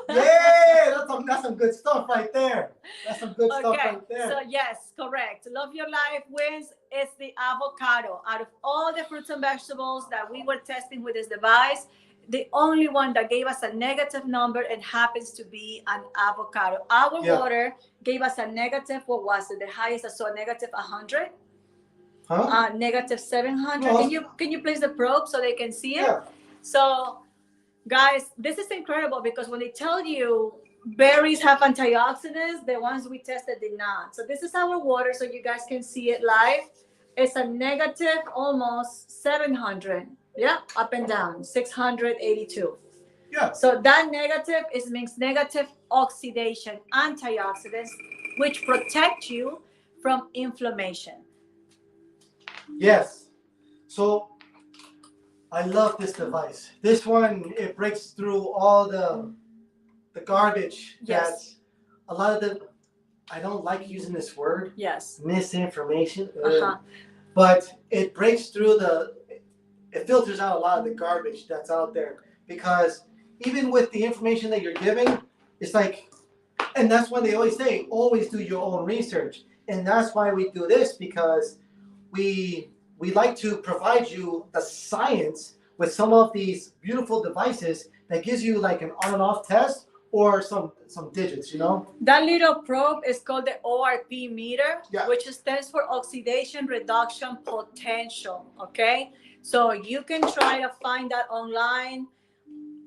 Yeah, that's some good stuff right there. That's some good stuff right there. So yes, correct. Love your life wins. It's the avocado. Out of all the fruits and vegetables that we were testing with this device, the only one that gave us a negative number, and happens to be an avocado. Our water gave us a negative, what was it? The highest I saw, negative 100. Huh? Negative 700. Well, Can you place the probe so they can see it? Yeah. So, guys, this is incredible because when they tell you berries have antioxidants, the ones we tested did not. So this is our water, so you guys can see it live. It's a negative almost 700. Yeah, up and down, 682. Yeah. So that negative means negative oxidation, antioxidants, which protect you from inflammation. Yes. So I love this device. This one, it breaks through all the garbage. Yes. That a lot of the, I don't like using this word. Yes. Misinformation. But it breaks through it filters out a lot of the garbage that's out there, because even with the information that you're giving, it's like, and that's why they always say, always do your own research. And that's why we do this, because we like to provide you the science with some of these beautiful devices that gives you like an on and off test or some digits, you know? That little probe is called the ORP meter, Yeah. which stands for oxidation reduction potential, okay? So you can try to find that online.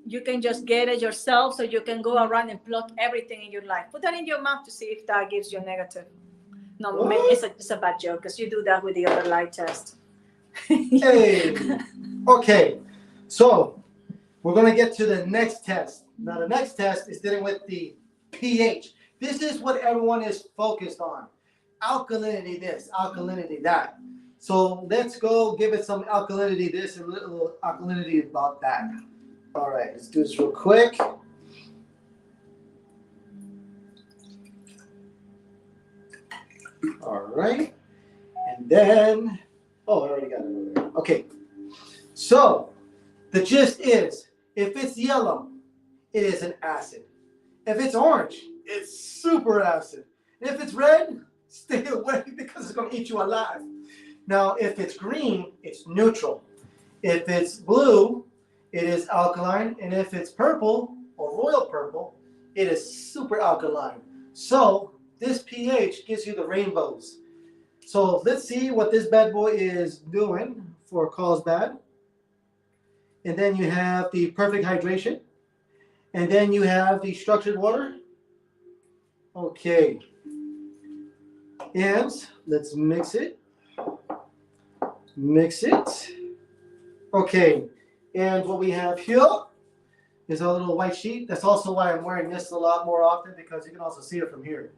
You can just get it yourself, so you can go around and plug everything in your life. Put that in your mouth to see if that gives you a negative. No, it's a bad joke, because you do that with the other light test. Hey, okay, so we're going to get to the next test. Now, the next test is dealing with the pH. This is what everyone is focused on. Alkalinity this, alkalinity that. So let's go give it some alkalinity this and a little alkalinity about that. All right, let's do this real quick. All right, and then Oh, I already got it over there. Okay. So the gist is, if it's yellow, it is an acid. If it's orange, it's super acid. And if it's red, stay away because it's going to eat you alive. Now, if it's green, it's neutral. If it's blue, it is alkaline. And if it's purple or royal purple, it is super alkaline. So this pH gives you the rainbows. So let's see what this bad boy is doing for Carlsbad. And then you have the perfect hydration. And then you have the structured water. Okay. And let's mix it. Mix it. Okay. And what we have here is a little white sheet. That's also why I'm wearing this a lot more often, because you can also see it from here.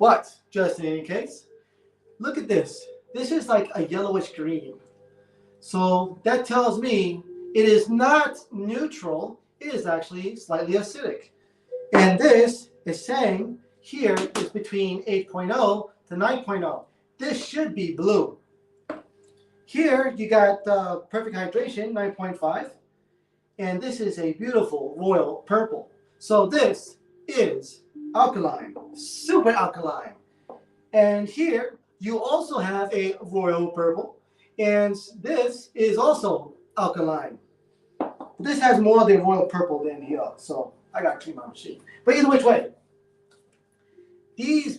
But just in any case, look at this. This is like a yellowish green. So that tells me it is not neutral. It is actually slightly acidic. And this is saying here is between 8.0 to 9.0. This should be blue. Here you got perfect hydration, 9.5. And this is a beautiful royal purple. So this is alkaline, super alkaline. And here you also have a royal purple. And this is also alkaline. This has more of the royal purple than here, so I got to clean my machine. But either which way, these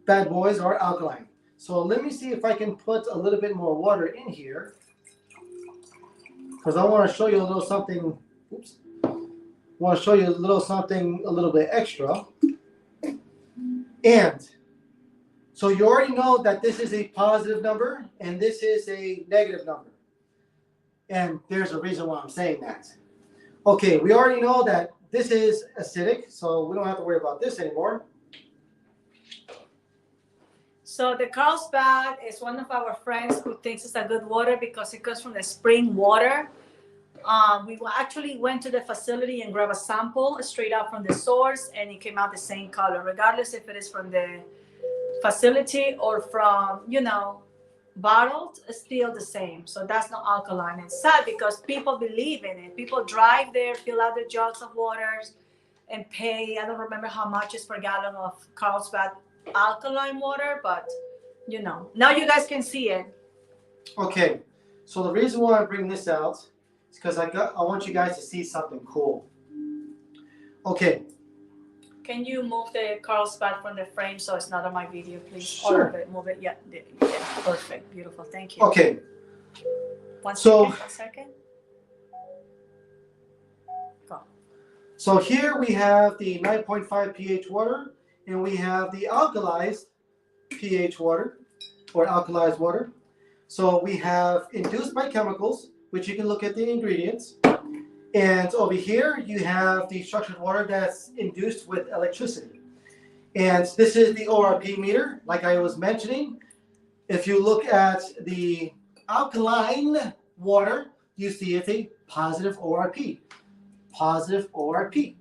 bad boys are alkaline. So let me see if I can put a little bit more water in here, because I want to show you a little something. Oops. I want to show you a little something a little bit extra. And so you already know that this is a positive number and this is a negative number. And there's a reason why I'm saying that. Okay, we already know that this is acidic, so we don't have to worry about this anymore. So the Carlsbad is one of our friends who thinks it's a good water because it comes from the spring water. We actually went to the facility and grabbed a sample straight out from the source, and it came out the same color, regardless if it is from the facility or from, bottled, it's still the same. So that's not alkaline. It's sad because people believe in it. People drive there, fill out their jugs of waters, and pay, I don't remember how much is per gallon of Carlsbad alkaline water, but now you guys can see it. Okay, so the reason why I bring this out is because I want you guys to see something cool. Okay. Can you move the Carlsbad from the frame so it's not on my video, please? Sure. Move it. Yeah, perfect. Beautiful. Thank you. Okay. One second. Go. So here we have the 9.5 pH water, and we have the alkalized pH water, or alkalized water. So we have induced by chemicals, which you can look at the ingredients. And over here, you have the structured water that's induced with electricity. And this is the ORP meter, like I was mentioning. If you look at the alkaline water, you see it's a positive ORP. Positive ORP.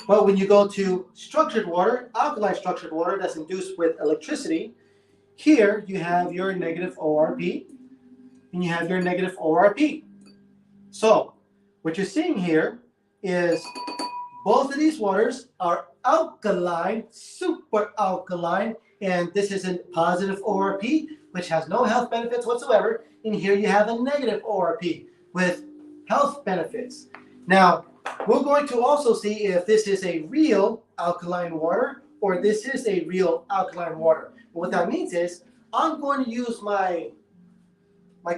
But when you go to structured water, alkaline structured water that's induced with electricity, here you have your negative ORP, and you have your negative ORP. So, what you're seeing here is both of these waters are alkaline, super alkaline, and this is a positive ORP, which has no health benefits whatsoever. And here you have a negative ORP with health benefits. Now, we're going to also see if this is a real alkaline water or this is a real alkaline water. What that means is I'm going to use my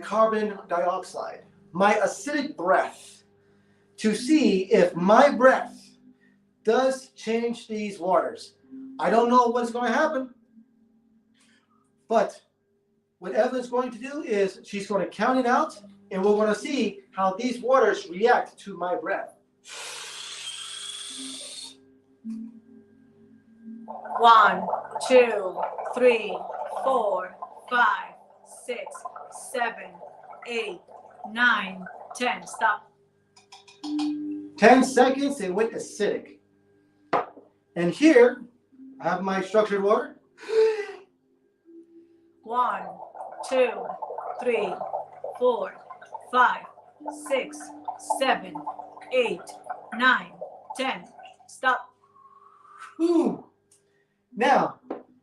carbon dioxide, my acidic breath, to see if my breath does change these waters. I don't know what's going to happen, but what Evelyn's going to do is she's going to count it out, and we're going to see how these waters react to my breath. 1, 2, 3, 4, 5, 6, 7, 8, 9, 10. Stop. 10 seconds, it went acidic. And here, I have my structured water. 1, 2, 3, 4, 5, 6, 7, 8, 9, 10. Stop. Whew. Now,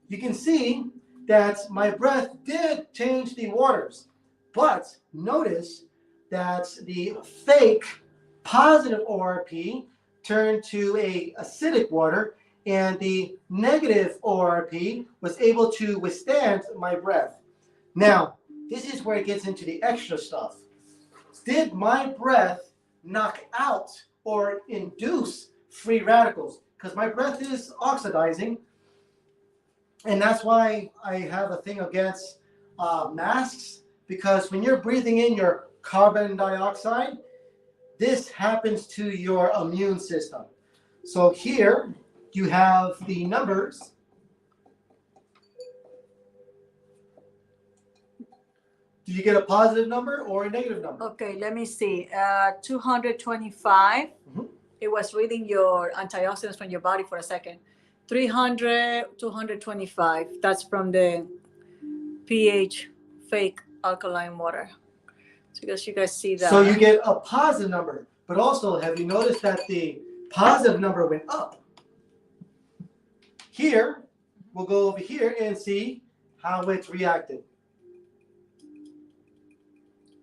you can see that my breath did change the waters, but notice that the fake positive ORP turned to a acidic water, and the negative ORP was able to withstand my breath. Now, this is where it gets into the extra stuff. Did my breath knock out or induce free radicals? Because my breath is oxidizing, and that's why I have a thing against masks, because when you're breathing in your carbon dioxide, this happens to your immune system. So here you have the numbers. Do you get a positive number or a negative number? Okay, let me see. 225. Mm-hmm. It was reading your antioxidants from your body for a second. 300, 225. That's from the pH fake alkaline water. So I guess you guys see that. So you get a positive number, but also have you noticed that the positive number went up? Here, we'll go over here and see how it's reacted.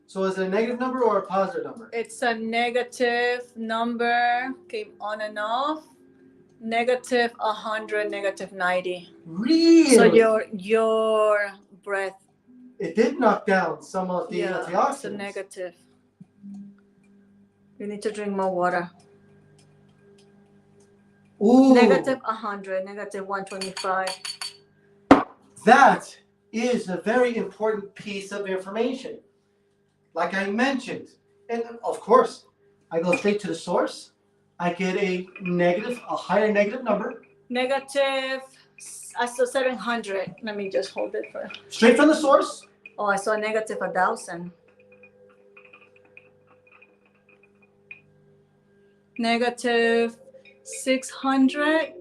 So is it a negative number or a positive number? It's a negative number, came on and off. Negative 100, negative 90. Really? So your breath. It did knock down some of the antioxidants. It's a negative. You need to drink more water. Ooh. Negative 100, negative 125. That is a very important piece of information. Like I mentioned, and of course, I go straight to the source. I get a higher negative number. Negative, I saw 700. Let me just hold it for. Straight from the source. Oh, I saw negative 1,000. Negative 600.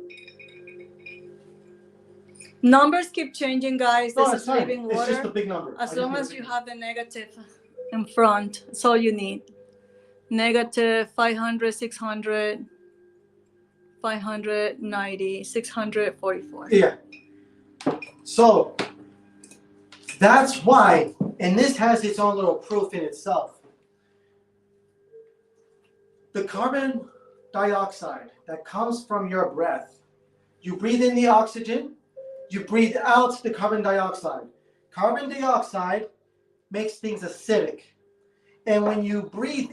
Numbers keep changing, guys. No, This it's is fine. living water. It's just a big number. As long as you have the negative in front, that's all you need. Negative 500, 600, 590, 644. Yeah. So that's why, and this has its own little proof in itself. The carbon dioxide that comes from your breath, you breathe in the oxygen, you breathe out the carbon dioxide. Carbon dioxide makes things acidic. And when you breathe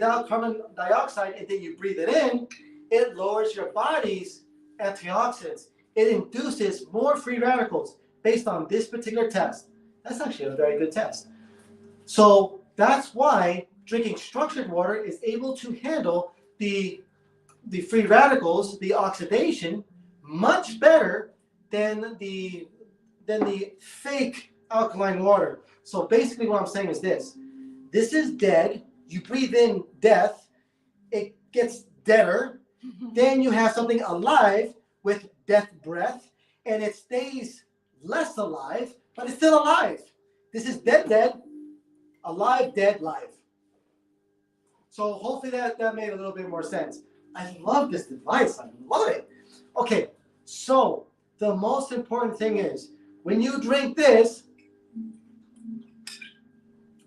out carbon dioxide and then you breathe it in, it lowers your body's antioxidants. It induces more free radicals based on this particular test. That's actually a very good test. So that's why drinking structured water is able to handle the free radicals, the oxidation, much better than the fake alkaline water. So basically what I'm saying is this. This is dead. You breathe in death. It gets deader. Then you have something alive with death breath. And it stays less alive, but it's still alive. This is dead, alive, dead, live. So hopefully that made a little bit more sense. I love this device. I love it. Okay, so the most important thing is when you drink this,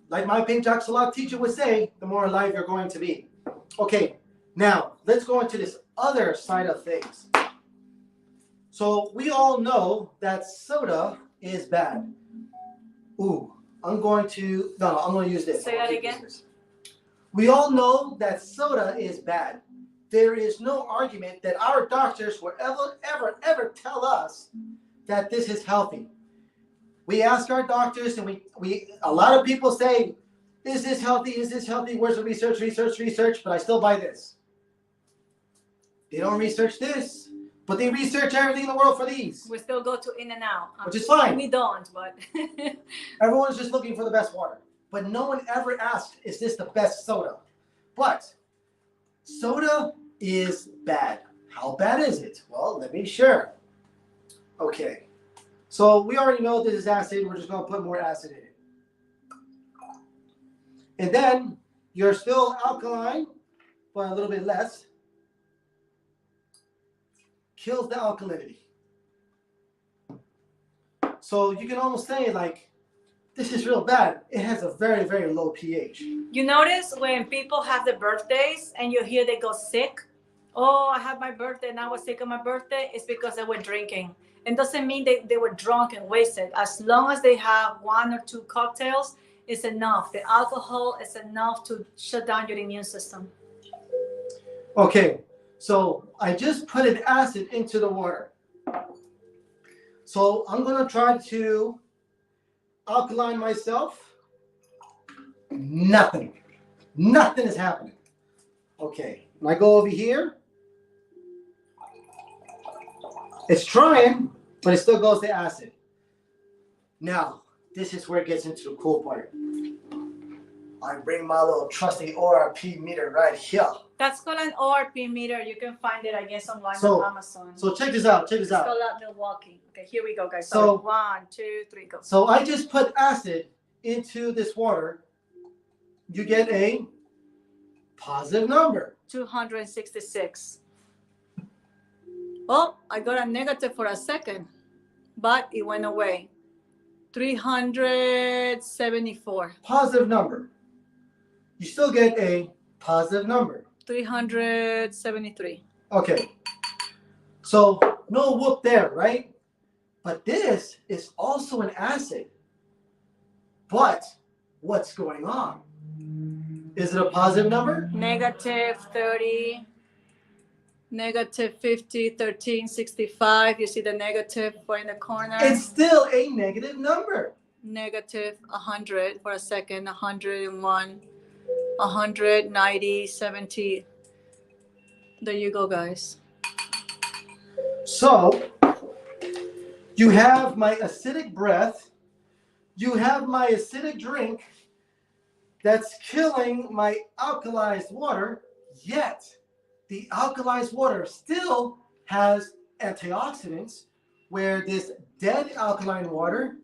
like my Pink Jacksalot teacher would say, the more alive you're going to be. Okay, now let's go into this other side of things. So we all know that soda is bad. Ooh, I'm going to use this. Say that again. We all know that soda is bad. There is no argument that our doctors will ever tell us that this is healthy. We ask our doctors, and a lot of people say, is this healthy? Is this healthy? Where's the research? But I still buy this. They don't research this, but they research everything in the world for these. We still go to In-N-Out. Which is fine. We don't, but. Everyone's just looking for the best water. But no one ever asked, is this the best soda? But soda is bad. How bad is it? Well, let me share. Okay. So we already know this is acid. We're just going to put more acid in it. And then you're still alkaline, but a little bit less. Kills the alkalinity. So you can almost say, like, this is real bad. It has a very, very low pH. You notice when people have their birthdays and you hear they go sick? Oh, I had my birthday and I was sick on my birthday. It's because they were drinking. It doesn't mean they were drunk and wasted. As long as they have 1 or 2 cocktails, it's enough. The alcohol is enough to shut down your immune system. Okay, so I just put an acid into the water. So I'm going to try to alkaline myself. Nothing is happening. Okay, when I go over here, it's trying, but it still goes to acid. Now, this is where it gets into the cool part. I bring my little trusty ORP meter right here. That's called an ORP meter. You can find it, I guess, online on Amazon. So check this out. It's called Milwaukee. Okay, here we go, guys. So 1, 2, 3, go. So I just put acid into this water. You get a positive number. 266. Oh, I got a negative for a second, but it went away. 374. Positive number. You still get a positive number. 373. Okay. So no whoop there, right? But this is also an acid. But what's going on? Is it a positive number? Negative 30. Negative 50, 13, 65. You see the negative for in the corner? It's still a negative number. Negative 100 for a second, 101, 190, 70. There you go, guys. So you have my acidic breath. You have my acidic drink that's killing my alkalized water, yet the alkalized water still has antioxidants, where this dead alkaline water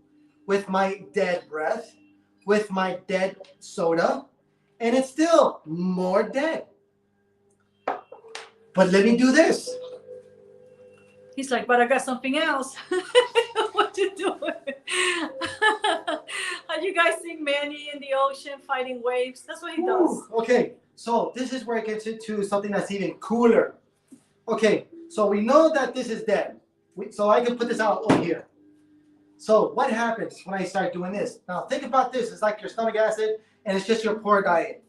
with my dead breath, with my dead soda, and it's still more dead. But let me do this. He's like, but I got something else. What you doing? Have you guys seen Manny in the ocean fighting waves? That's what he does. Okay, so this is where it gets into something that's even cooler. Okay, so we know that this is dead. So I can put this out over here. So what happens when I start doing this? Now think about this. It's like your stomach acid, and it's just your poor diet.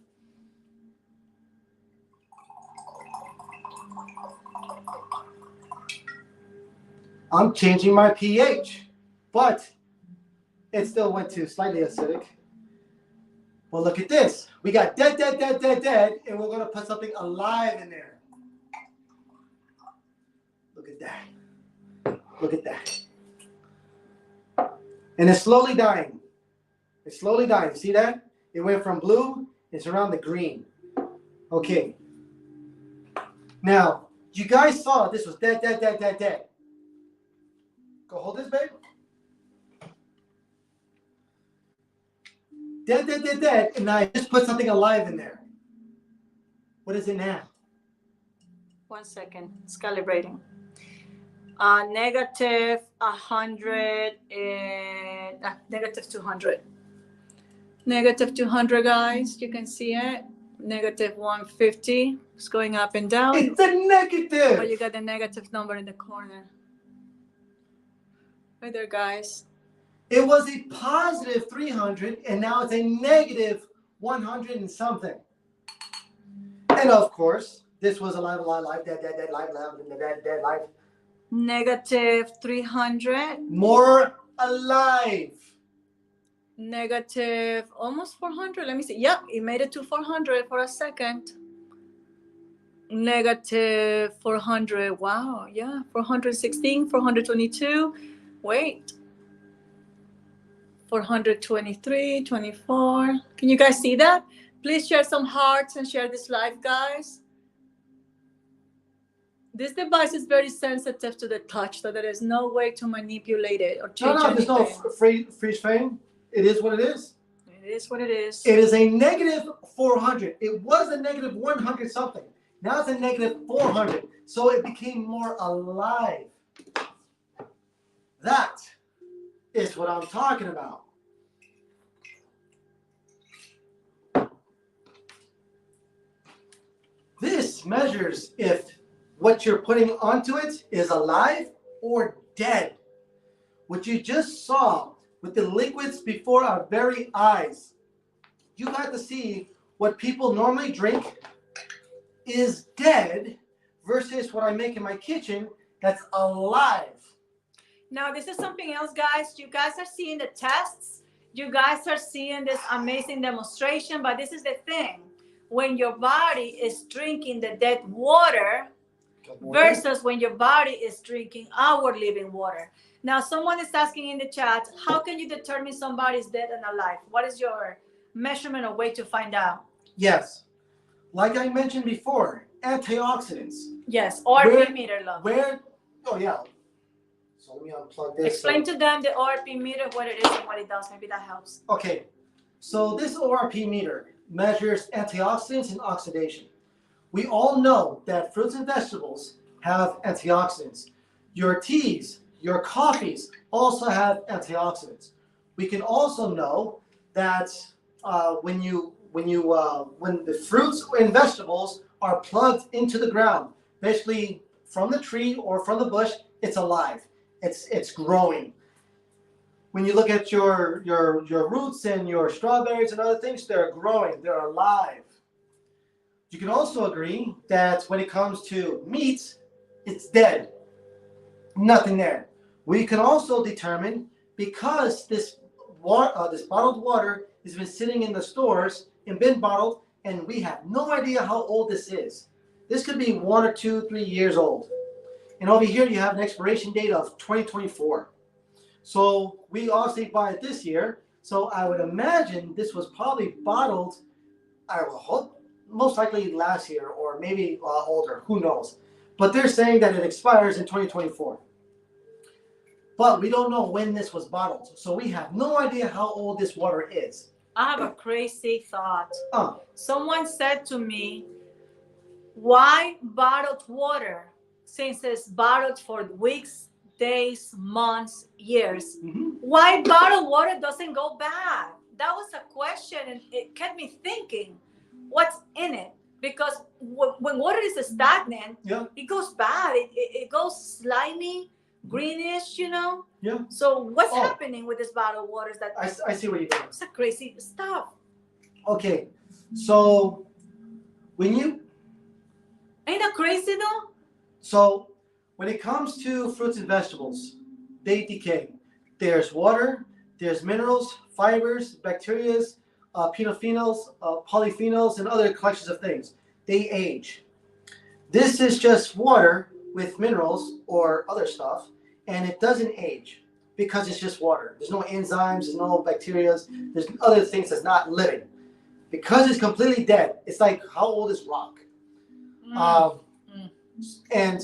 I'm changing my pH, but it still went to slightly acidic. Well, look at this. We got dead, and we're going to put something alive in there. Look at that. Look at that. And it's slowly dying. It's slowly dying. See that? It went from blue, it's around the green. Okay. Now, you guys saw this was dead. Go hold this, babe. Dead, and I just put something alive in there. What is it now? 1 second, it's calibrating. Negative 100 and negative 200. Negative 200, guys. You can see it. Negative 150. It's going up and down. It's a negative. But you got the negative number in the corner. Right there, guys. It was a positive 300, and now it's a negative 100 and something. And of course, this was alive, dead, live, dead. Negative 300. More alive. Negative almost 400. Let me see. Yep, it made it to 400 for a second. Negative 400. Wow, yeah, 416, 422. Wait. 423, 24. Can you guys see that? Please share some hearts and share this live, guys. This device is very sensitive to the touch, so there is no way to manipulate it or No, change no, there's no anything. freeze frame. It is what it is. It is what it is. It is a negative 400. It was a negative 100 something. Now it's a negative 400. So it became more alive. That is what I'm talking about. This measures if what you're putting onto it is alive or dead. What you just saw with the liquids before our very eyes, you got to see what people normally drink is dead versus what I make in my kitchen that's alive. Now, this is something else, guys. You guys are seeing the tests. You guys are seeing this amazing demonstration, but this is the thing. When your body is drinking the dead water versus when your body is drinking our living water. Now, someone is asking in the chat, how can you determine somebody is dead and alive? What is your measurement or way to find out? Yes. Like I mentioned before, antioxidants. Yes, ORP meter, love. Oh, yeah. So let me unplug this. Explain to them the ORP meter, what it is and what it does. Maybe that helps. Okay. So this ORP meter measures antioxidants and oxidation. We all know that fruits and vegetables have antioxidants. Your teas, your coffees also have antioxidants. We can also know that when the fruits and vegetables are plugged into the ground, basically from the tree or from the bush, it's alive. It's growing. When you look at your roots and your strawberries and other things, they're growing, they're alive. You can also agree that when it comes to meat, it's dead. Nothing there. We can also determine, because this bottled water has been sitting in the stores and been bottled, and we have no idea how old this is. This could be 1 or 2, 3 years old. And over here you have an expiration date of 2024. So we obviously buy it this year. So I would imagine this was probably bottled, I would hope, most likely last year or maybe older. Who knows? But they're saying that it expires in 2024. But we don't know when this was bottled. So we have no idea how old this water is. I have a crazy thought. Someone said to me, why bottled water? Since it's bottled for weeks, days, months, years. Mm-hmm. Why bottled water doesn't go bad? That was a question, and it kept me thinking, what's in it? Because when water is stagnant, it goes bad. It goes slimy, greenish, you know? Yeah. So what's happening with this bottled waters? That I see what you're doing. It's a crazy stuff. Okay, so when you... Ain't that crazy though? So when it comes to fruits and vegetables, they decay. There's water, there's minerals, fibers, bacteria, pinophenols, polyphenols, and other collections of things. They age. This is just water with minerals or other stuff, and it doesn't age because it's just water. There's no enzymes, there's no bacteria, there's other things that's not living. Because it's completely dead, it's like, how old is rock? And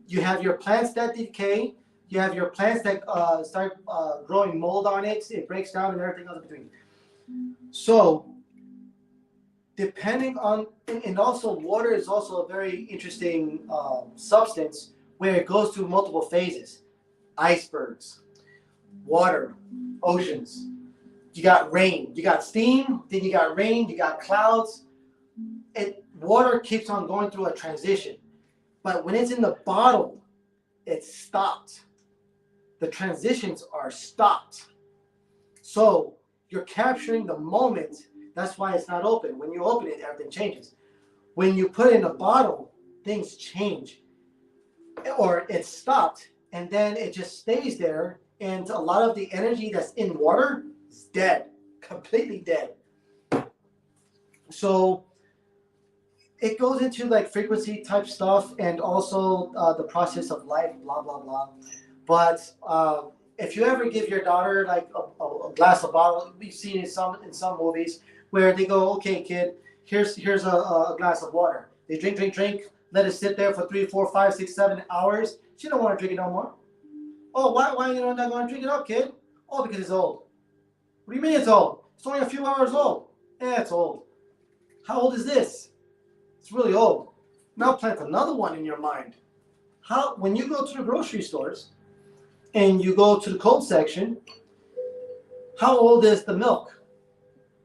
you have your plants that decay, you have your plants that start growing mold on it, it breaks down and everything else in between. So, depending on, and also water is also a very interesting substance where it goes through multiple phases. Icebergs, water, oceans. You got rain, you got steam, then you got rain, you got clouds. Water keeps on going through a transition. But when it's in the bottle, it's stopped. The transitions are stopped. So you're capturing the moment. That's why it's not open. When you open it, everything changes. When you put it in a bottle, things change. Or it's stopped, and then it just stays there. And a lot of the energy that's in water is dead, completely dead. So it goes into like frequency type stuff and also the process of life, blah, blah, blah. But if you ever give your daughter like a glass of bottle, we've seen in some movies where they go, okay, kid, here's a glass of water. They drink. let it sit there for 3, 4, 5, 6, 7 hours. She don't want to drink it no more. Oh, why you not going to drink it up, kid? Oh, because it's old. What do you mean it's old? It's only a few hours old. Yeah, it's old. How old is this? It's really old. Now plant another one in your mind. When you go to the grocery stores and you go to the cold section, how old is the milk?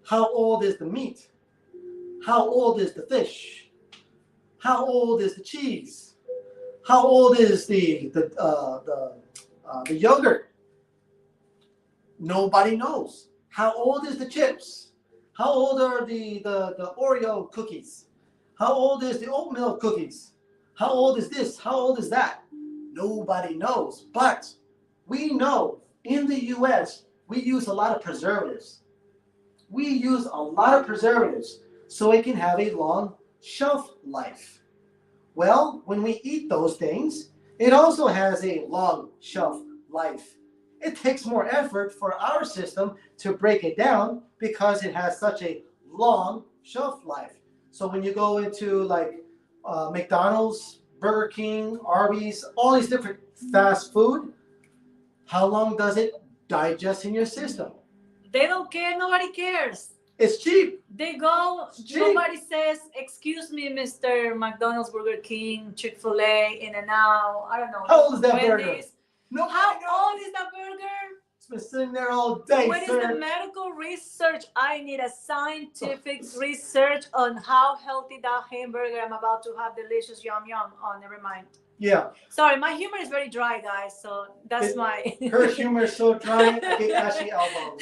How old is the meat? How old is the fish? How old is the cheese? How old is the yogurt? Nobody knows. How old is the chips? How old are the Oreo cookies? How old is the oatmeal cookies? How old is this? How old is that? Nobody knows. But we know in the U.S. we use a lot of preservatives. We use a lot of preservatives so it can have a long shelf life. Well, when we eat those things, it also has a long shelf life. It takes more effort for our system to break it down because it has such a long shelf life. So when you go into like McDonald's, Burger King, Arby's, all these different fast food, how long does it digest in your system? They don't care. Nobody cares. It's cheap. They go. Nobody says, "Excuse me, Mr. McDonald's, Burger King, Chick-fil-A, In-N-Out." I don't know. How old is that Wendy's. burger? No. How old is that burger? It's been sitting there all day, What sir. is the medical research? I need a scientific research on how healthy that hamburger I'm about to have. Delicious, yum yum. Oh, never mind. Yeah. Sorry, my humor is very dry, guys. So that's my. Her humor is so dry, I get ashy elbows.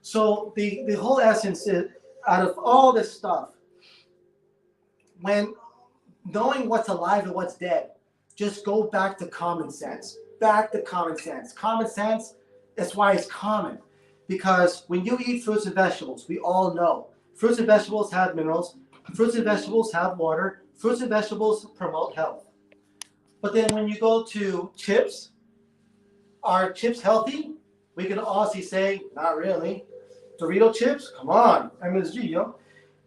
So the whole essence is, out of all this stuff, when knowing what's alive and what's dead, just go back to common sense. Back to common sense. Common sense, that's why it's common. Because when you eat fruits and vegetables, we all know fruits and vegetables have minerals, fruits and vegetables have water, fruits and vegetables promote health. But then when you go to chips, are chips healthy? We can honestly say, not really. Dorito chips, come on, MSG, yo.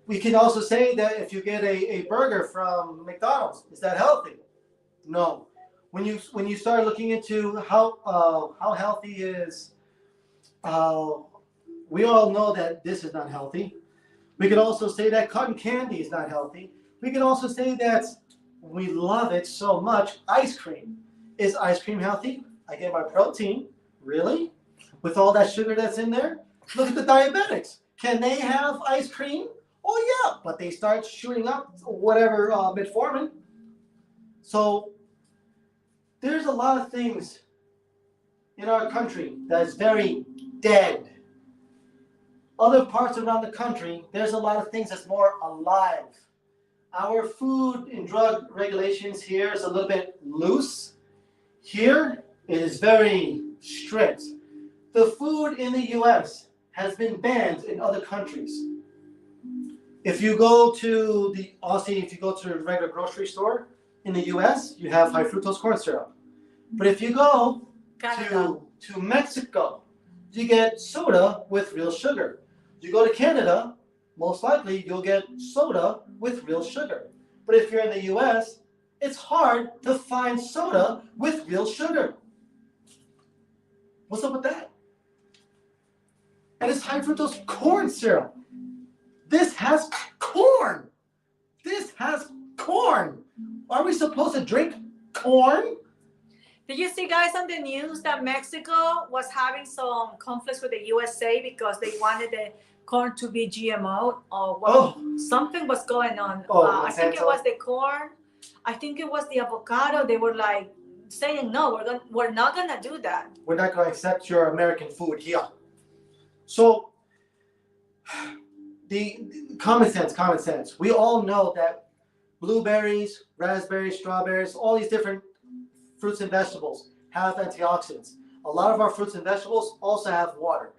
We can also say that if you get a burger from McDonald's, is that healthy? No. When you start looking into how healthy is, we all know that this is not healthy. We can also say that cotton candy is not healthy. We can also say that we love it so much. Ice cream. Is ice cream healthy? I get my protein. Really? With all that sugar that's in there? Look at the diabetics. Can they have ice cream? Oh yeah, but they start shooting up whatever metformin. So there's a lot of things in our country that is very dead. Other parts around the country, there's a lot of things that's more alive. Our food and drug regulations here is a little bit loose. Here it is very strict. The food in the U.S. has been banned in other countries. If you go to the regular grocery store in the U.S., you have high fructose corn syrup. But if you go to Mexico, you get soda with real sugar. You go to Canada, most likely you'll get soda with real sugar. But if you're in the U.S., it's hard to find soda with real sugar. What's up with that? And it's high fructose corn syrup. This has corn. This has corn. Are we supposed to drink corn? Did you see, guys, on the news that Mexico was having some conflicts with the USA because they wanted the corn to be GMO? Something was going on. I think it was the corn. I think it was the avocado. They were like saying, no, we're not gonna do that. We're not gonna accept your American food here. So the common sense. We all know that blueberries, raspberries, strawberries, all these different fruits and vegetables have antioxidants. A lot of our fruits and vegetables also have water.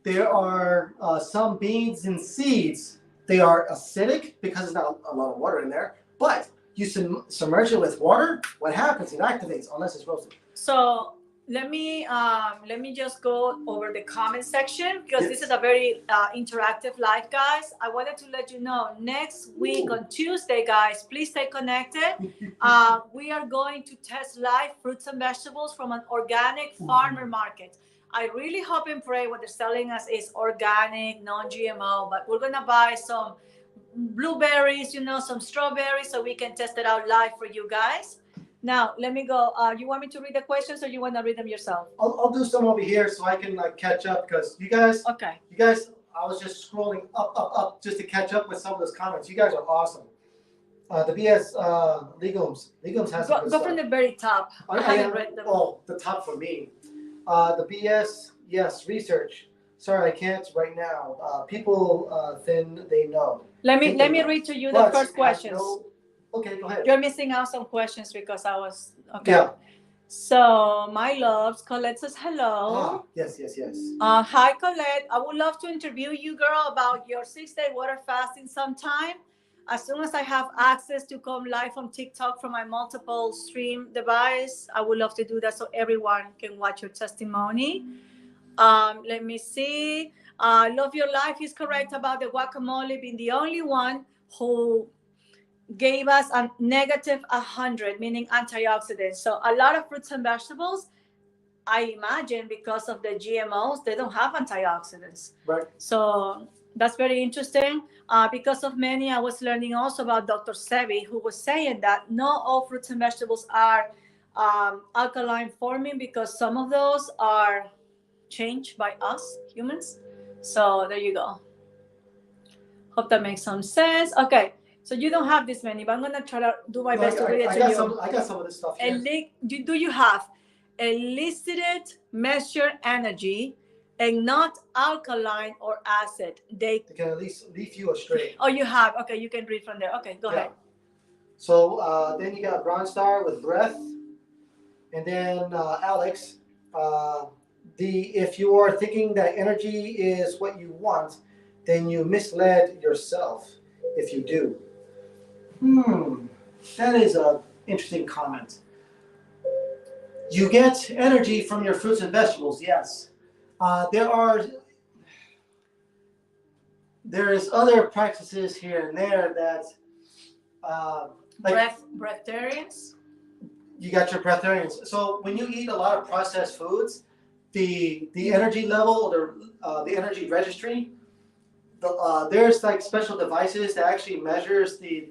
There are some beans and seeds. They are acidic because there's not a lot of water in there. But you submerge it with water, what happens? It activates unless it's roasted. So let me just go over the comment section because Yes. this is a very interactive live, guys. I wanted to let you know next week on Tuesday, guys, please stay connected. We are going to test live fruits and vegetables from an organic farmer market. I really hope and pray what they're selling us is organic, non-GMO, but we're gonna buy some blueberries, some strawberries, so we can test it out live for you guys. Now, let me go. You want me to read the questions or you want to read them yourself? I'll do some over here so I can catch up because you guys, Okay. I was just scrolling up just to catch up with some of those comments. You guys are awesome. The BS legumes has some good Go stuff. from the very top. I haven't read them. Oh, the top for me. The BS, yes, research. Sorry, I can't right now. People then they know. Let me read to you the first questions. Okay, go ahead. You're missing out some questions because I was okay. Yeah. So, my loves, Colette says hello. Yes. Hi, Colette. I would love to interview you, girl, about your 6-day water fasting sometime. As soon as I have access to come live on TikTok from my multiple stream device, I would love to do that so everyone can watch your testimony. Let me see. Love Your Life is correct about the guacamole being the only one who gave us a negative 100, meaning antioxidants. So a lot of fruits and vegetables, I imagine because of the GMOs, they don't have antioxidants. Right. So that's very interesting. Because of many, I was learning also about Dr. Sebi, who was saying that not all fruits and vegetables are alkaline forming because some of those are changed by us humans. So there you go. Hope that makes some sense. Okay. So you don't have this many, but I'm gonna try to do my best to read it to you. I got some of this stuff here. Do you have elicited measured energy and not alkaline or acid? They can at least lead you astray. Oh, you have. Okay, you can read from there. Okay, go ahead. So then you got Bronze Star with breath, and then Alex. If you are thinking that energy is what you want, then you misled yourself. If you do. That is an interesting comment. You get energy from your fruits and vegetables, yes. There is other practices here and there that breatharians. You got your breatharians. So when you eat a lot of processed foods, the energy level, the energy registry, there's like special devices that actually measures the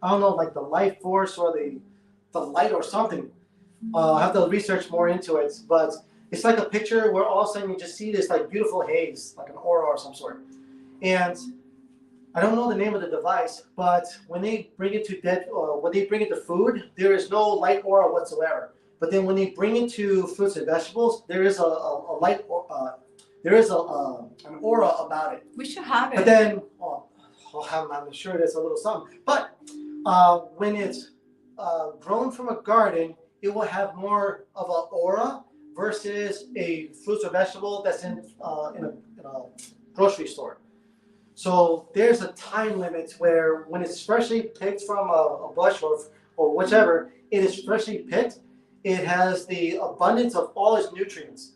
I don't know, like the life force or the light or something. I have to research more into it, but it's like a picture where all of a sudden you just see this like beautiful haze, like an aura or some sort. And I don't know the name of the device, but when they bring it to food, there is no light aura whatsoever. But then when they bring it to fruits and vegetables, there is a light. There is an aura about it. We should have it. But then, I'm sure there's a little something. But when it's grown from a garden, it will have more of an aura versus a fruits or vegetable that's in a grocery store. So there's a time limit where when it's freshly picked from a bush or whichever, it is freshly picked. It has the abundance of all its nutrients.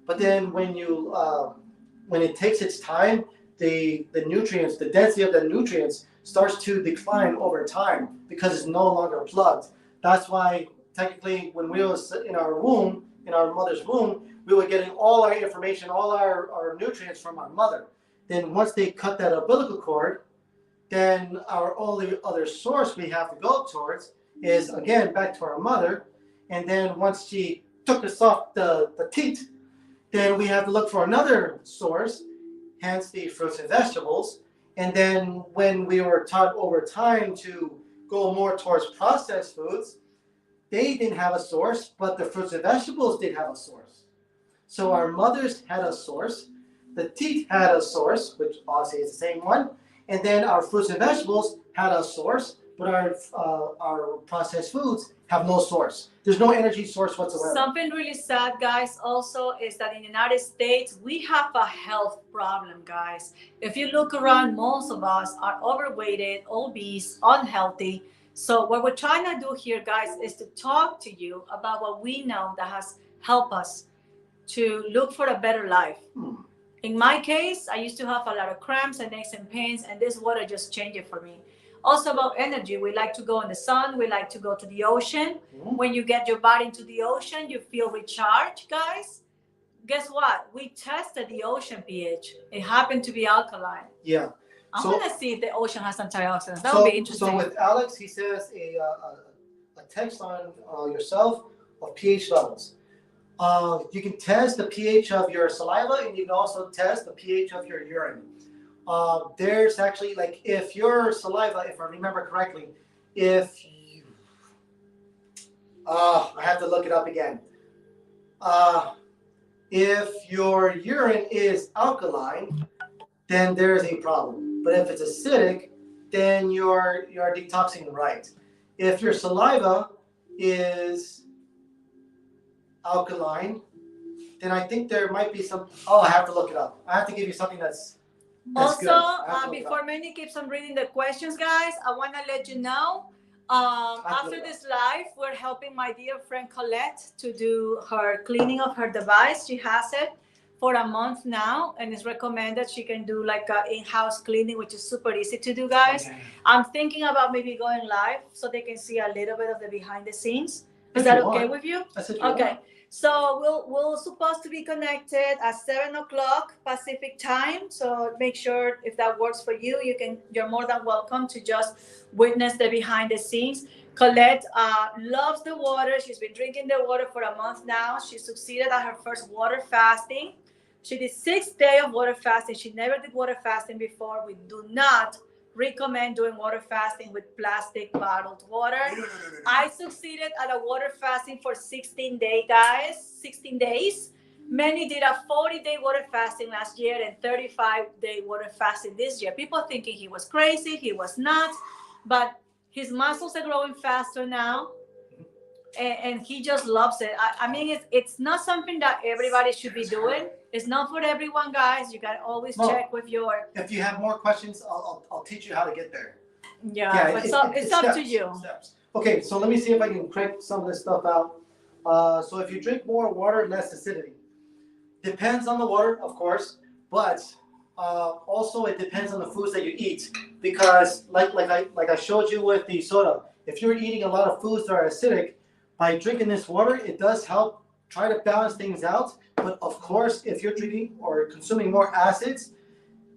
But then when it takes its time, the nutrients, the density of the nutrients starts to decline over time because it's no longer plugged. That's why technically when we was in our womb, in our mother's womb, we were getting all our information, all our nutrients from our mother. Then once they cut that umbilical cord, then our only other source we have to go towards is again back to our mother. And then once she took us off the teat, then we have to look for another source, hence the fruits and vegetables. And then when we were taught over time to go more towards processed foods, they didn't have a source, but the fruits and vegetables did have a source. So our mothers had a source, the teat had a source, which obviously is the same one, and then our fruits and vegetables had a source, but our processed foods have no source. There's no energy source whatsoever. Something really sad, guys, also is that in the United States, we have a health problem, guys. If you look around, most of us are overweighted, obese, unhealthy. So what we're trying to do here, guys, is to talk to you about what we know that has help us to look for a better life. In my case, I used to have a lot of cramps and aches and pains, and this water just changed it for me. Also about energy, we like to go in the sun, we like to go to the ocean. When you get your body into the ocean, you feel recharged, guys. Guess what? We tested the ocean pH. It happened to be alkaline. Yeah. I So- want to see if the ocean has antioxidants. That would be interesting. So with Alex, he says a text on yourself of pH levels. You can test the pH of your saliva, and you can also test the pH of your urine. There's actually, like, if your saliva, if I remember correctly, if you, I have to look it up again. If your urine is alkaline, then there's a problem. But if it's acidic, then you're detoxing right. If your saliva is alkaline, then I think there might be some. Oh, I have to look it up. I have to give you something that's also, before Manny keeps on reading the questions, guys, I want to let you know, after this live, we're helping my dear friend Colette to do her cleaning of her device. She has it for a month now, and it's recommended she can do like an in-house cleaning, which is super easy to do, guys. Okay. I'm thinking about maybe going live so they can see a little bit of the behind the scenes. Is that okay with you? Okay. So we're supposed to be connected at 7:00 Pacific time. So make sure if that works for you, you're more than welcome to just witness the behind the scenes. Colette loves the water. She's been drinking the water for a month now. She succeeded at her first water fasting. She did 6 days of water fasting. She never did water fasting before. We do not recommend doing water fasting with plastic bottled water. I succeeded at a water fasting for 16 days, guys. 16 days. Manny did a 40-day water fasting last year and 35-day water fasting this year. People thinking he was crazy. He was not. But his muscles are growing faster now. And he just loves it. I mean, it's not something that everybody should be doing. It's not for everyone, guys. You gotta always check with your. If you have more questions, I'll teach you how to get there. Yeah, but it's up to you. Steps. Okay, so let me see if I can crank some of this stuff out. So if you drink more water, less acidity. Depends on the water, of course, but also it depends on the foods that you eat. Because like I showed you with the soda, if you're eating a lot of foods that are acidic, by drinking this water, it does help try to balance things out. But of course, if you're drinking or consuming more acids,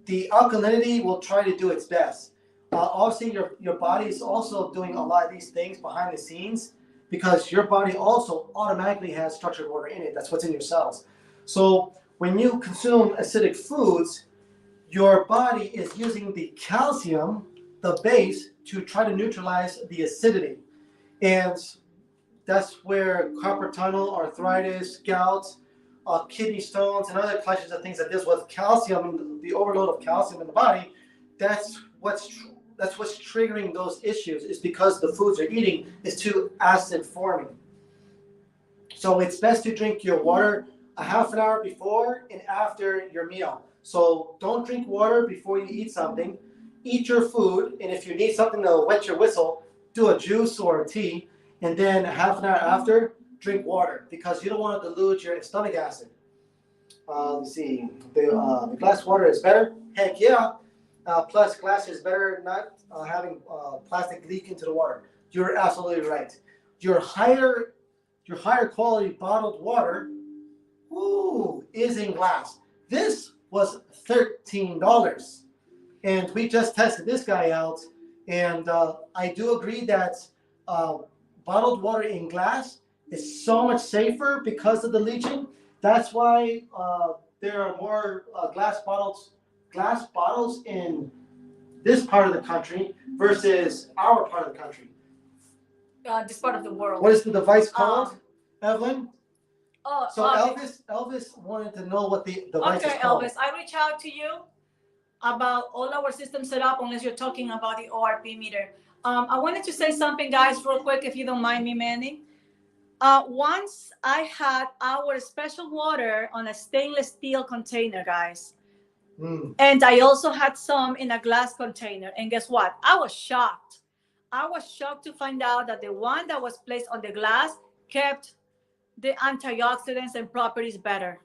the alkalinity will try to do its best. Obviously, your body is also doing a lot of these things behind the scenes because your body also automatically has structured water in it. That's what's in your cells. So when you consume acidic foods, your body is using the calcium, the base, to try to neutralize the acidity. And that's where carpal tunnel, arthritis, gout, kidney stones, and other collections of things like this with calcium, the overload of calcium in the body. That's what's triggering those issues, is because the foods you're eating is too acid forming. So it's best to drink your water a half an hour before and after your meal. So don't drink water before you eat something. Eat your food, and if you need something to wet your whistle, do a juice or a tea. And then half an hour after, drink water because you don't want to dilute your stomach acid. Let's see, the glass water is better. Heck yeah. Plus, glass is better not having plastic leak into the water. You're absolutely right. Your higher quality bottled water, is in glass. This was $13, and we just tested this guy out. And I do agree that bottled water in glass is so much safer because of the leaching. That's why there are more glass bottles in this part of the country versus our part of the country. This part of the world. What is the device called, Evelyn? So Elvis wanted to know what the device is called. Okay, Elvis, I reach out to you about all our systems set up, unless you're talking about the ORP meter. I wanted to say something, guys, real quick, if you don't mind me, Manny. Once I had our special water on a stainless steel container, guys. And I also had some in a glass container. And guess what? I was shocked. I was shocked to find out that the one that was placed on the glass kept the antioxidants and properties better.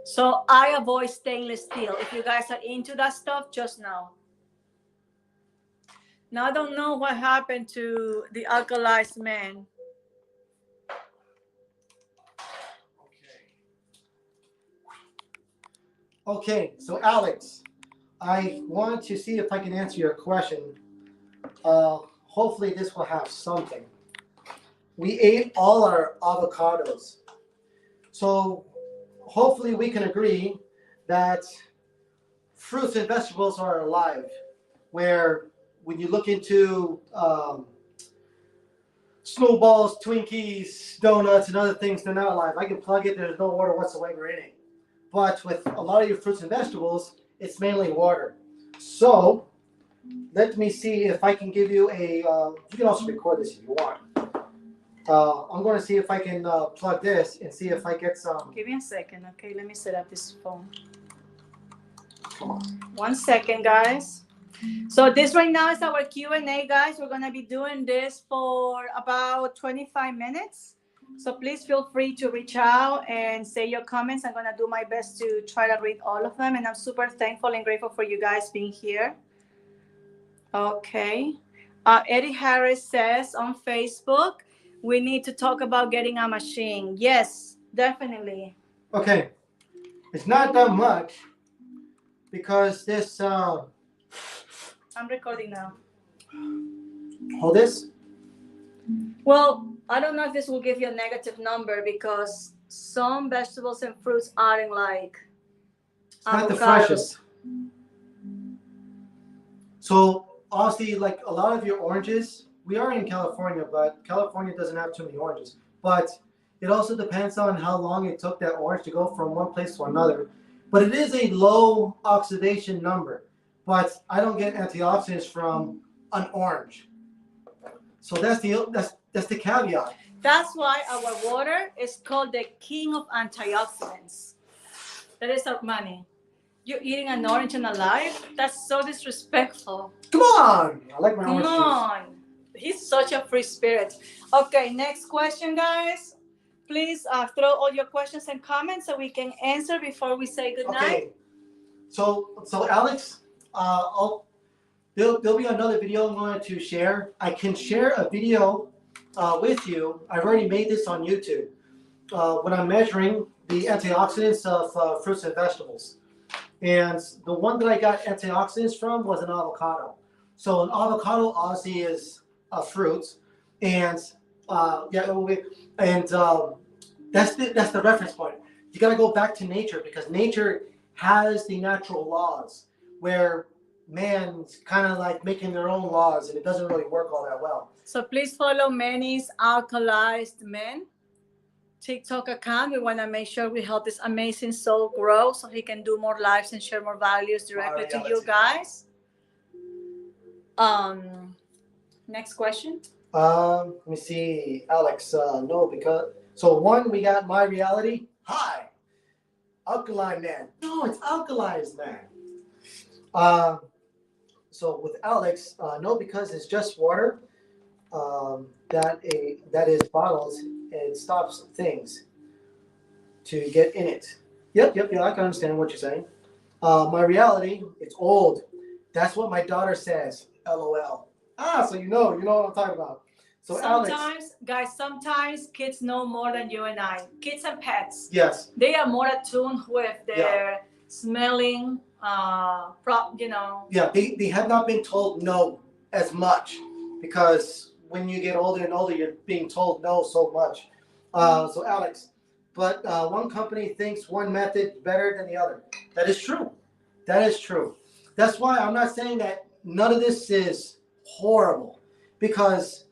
So I avoid stainless steel. If you guys are into that stuff, just know. Now I don't know what happened to the alkalized man. Okay, so Alex, I want to see if I can answer your question. Hopefully this will have something. We ate all our avocados. So hopefully we can agree that fruits and vegetables are alive. Where when you look into snowballs, Twinkies, donuts, and other things, they're not alive. I can plug it, there's no water whatsoever in it. But with a lot of your fruits and vegetables, it's mainly water. So let me see if I can give you a, you can also record this if you want. I'm going to see if I can plug this and see if I get some. Give me a second, okay? Let me set up this phone. 1 second, guys. So this right now is our Q&A, guys. We're going to be doing this for about 25 minutes. So please feel free to reach out and say your comments. I'm going to do my best to try to read all of them. And I'm super thankful and grateful for you guys being here. Okay. Eddie Harris says on Facebook, we need to talk about getting a machine. Yes, definitely. Okay. It's not that much because this... I'm recording now. Hold this. Well, I don't know if this will give you a negative number because some vegetables and fruits aren't like it's not the freshest. So honestly, like a lot of your oranges, we are in California, but California doesn't have too many oranges. But it also depends on how long it took that orange to go from one place to another. But it is a low oxidation number. But I don't get antioxidants from an orange. So that's the caveat. That's why our water is called the king of antioxidants. That is our money. You're eating an orange and alive? That's so disrespectful. Come on! I like my orange juice. Come on. He's such a free spirit. Okay, next question, guys. Please throw all your questions and comments so we can answer before we say goodnight. Okay. So Alex, there'll be another video I'm going to share. I can share a video with you. I've already made this on YouTube when I'm measuring the antioxidants of fruits and vegetables. And the one that I got antioxidants from was an avocado. So an avocado obviously is a fruit, and that's the reference point. You got to go back to nature because nature has the natural laws where man's kind of like making their own laws, and it doesn't really work all that well. So please follow Manny's Alkalized Men TikTok account. We want to make sure we help this amazing soul grow so he can do more lives and share more values directly to you guys. Next question. Let me see, Alex. No, because so one we got My Reality. Hi, Alkaline Man. No, it's Alkalized Man. So with Alex, no, because it's just water. That is bottles and stops things to get in it. Yep. I can understand what you're saying. My Reality, it's old. That's what my daughter says. LOL. So you know what I'm talking about. So sometimes kids know more than you and I. Kids and pets. Yes. They are more attuned with their smelling. Yeah, they have not been told no as much because when you get older and older, you're being told no so much. So Alex, but one company thinks one method better than the other. That is true. That's why I'm not saying that none of this is horrible, because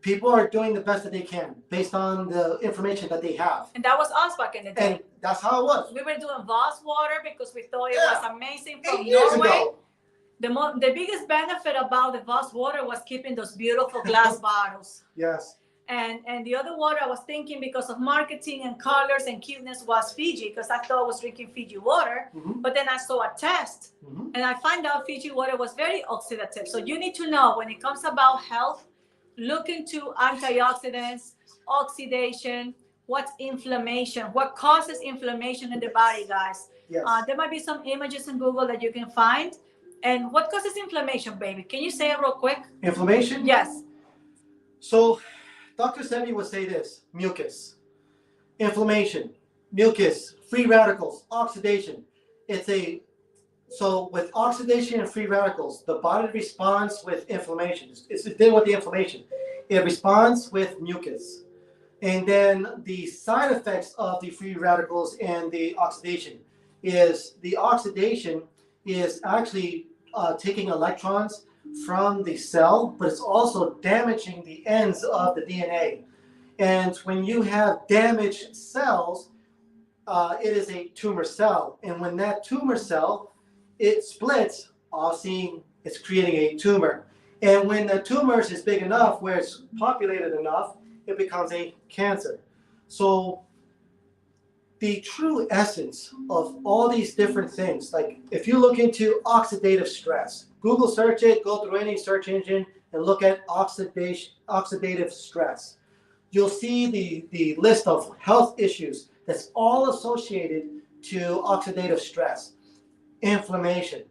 people are doing the best that they can based on the information that they have. And that was us back in the day. And that's how it was. We were doing Voss water because we thought it was amazing from Norway. The biggest benefit about the Voss water was keeping those beautiful glass bottles. Yes. And the other water I was thinking because of marketing and colors and cuteness was Fiji, because I thought I was drinking Fiji water. Mm-hmm. But then I saw a test, and I found out Fiji water was very oxidative. So you need to know when it comes about health, look into antioxidants, oxidation, what's inflammation, what causes inflammation in the body, guys. Yes. There might be some images in Google that you can find. And what causes inflammation, baby? Can you say it real quick? Inflammation? Yes. So Dr. Sebi would say this: mucus, inflammation, mucus, free radicals, oxidation. So with oxidation and free radicals, the body responds with inflammation. It's dealing with the inflammation. It responds with mucus. And then the side effects of the free radicals and the oxidation is actually taking electrons from the cell, but it's also damaging the ends of the DNA. And when you have damaged cells, it is a tumor cell. And when that tumor cell, it splits, it's creating a tumor. And when the tumor is big enough, where it's populated enough, it becomes a cancer. So the true essence of all these different things, like if you look into oxidative stress, Google search it, go through any search engine and look at oxidative stress. You'll see the list of health issues that's all associated to oxidative stress. Inflammation.